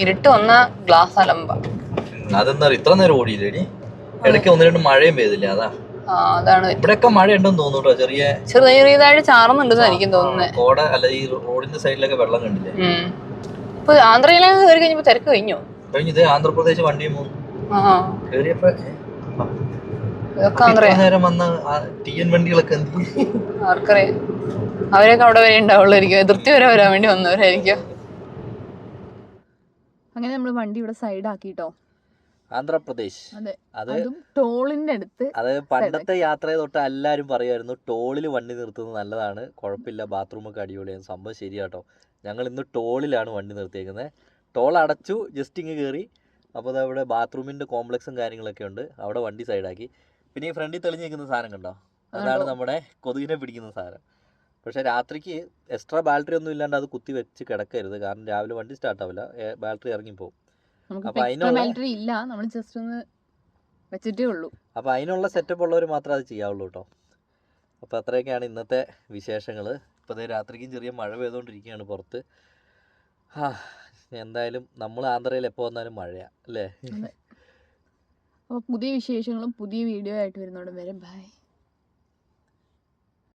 ഇരുട്ട് വന്ന ഗ്ലാസ് അലമ്പ. അതെന്താ ഇത്ര നേരം ഓടിയില്ലേടി? ഇടയ്ക്ക് 1-2 മഴയും പെയ്തില്ല. അതാണ്. ഇവിടെയൊക്കെ മഴ ഉണ്ടെന്ന് തോന്നുന്നു. ചെറിയതായിട്ട് ചാറുന്നുണ്ടെന്ന് എനിക്കും തോന്നുന്നത്. കോട അല്ല, ഈ റോഡിന്റെ സൈഡിലൊക്കെ വെള്ളം കണ്ടില്ലേ? ഇപ്പൊ ആന്ധ്രയിലേക്ക് കയറി കഴിഞ്ഞപ്പോ തിരക്ക് കഴിഞ്ഞു. ഇത് ആന്ധ്രാപ്രദേശ് വണ്ടിയും പോകുന്നു. കേറിയപ്പോ നേരം വന്ന TN വണ്ടികളൊക്കെ ആർക്കറിയാം, അവരൊക്കെ അവിടെ വരെ ഉണ്ടാവുള്ളായിരിക്കും. അതിർത്തി വരെ വരാൻ വേണ്ടി വന്നവരായിരിക്കും. അങ്ങനെ നമ്മൾ വണ്ടി ഇവിടെ സൈഡ് ആക്കിട്ടോ. ആന്ധ്രാപ്രദേശ്. അതും ടോളിന്റെ അടുത്ത്. അത് പണ്ടത്തെ യാത്രയെ തൊട്ട് എല്ലാവരും പറയുമായിരുന്നു ടോളിൽ വണ്ടി നിർത്തുന്നത് നല്ലതാണ്, കുഴപ്പമില്ല, ബാത്റൂമൊക്കെ അടിപൊളിയാണ്. സംഭവം ശരിയാട്ടോ. ഞങ്ങൾ ഇന്ന് ടോളിലാണ് വണ്ടി നിർത്തിയേക്കുന്നത്. ടോൾ അടച്ചു, ജസ്റ്റ് ഇങ്ങ് കയറി. അപ്പോൾ അതവിടെ ബാത്റൂമിൻ്റെ കോംപ്ലക്സും കാര്യങ്ങളൊക്കെ ഉണ്ട്. അവിടെ വണ്ടി സൈഡാക്കി. പിന്നെ ഈ ഫ്രണ്ടിൽ തെളിഞ്ഞ് നിൽക്കുന്ന സാധനം കണ്ടോ, അതാണ് നമ്മുടെ കൊതുകിനെ പിടിക്കുന്ന സാധനം. പക്ഷേ രാത്രിക്ക് എക്സ്ട്രാ ബാറ്ററി ഒന്നും ഇല്ലാണ്ട് അത് കുത്തി വെച്ച് കിടക്കരുത്. കാരണം രാവിലെ വണ്ടി സ്റ്റാർട്ടാവില്ല, ബാറ്ററി ഇറങ്ങിപ്പോവും. അപ്പോൾ അതിനുള്ള സെറ്റപ്പ് ഉള്ളവർ മാത്രമേ അത് ചെയ്യാവുള്ളൂ കേട്ടോ. അപ്പോൾ അത്രയൊക്കെയാണ് ഇന്നത്തെ വിശേഷങ്ങൾ. ഇപ്പോൾ രാത്രിക്കും ചെറിയ മഴ പെയ്തുകൊണ്ടിരിക്കുകയാണ് പുറത്ത്. എന്തായാലും നമ്മൾ ആന്ധ്രയിൽ എപ്പോൾ വന്നാലും മഴയാണ് അല്ലേ. അപ്പോൾ പുതിയ വിശേഷങ്ങളും പുതിയ വീഡിയോ ആയിട്ട് വരുന്നോടും വരെ ബൈ.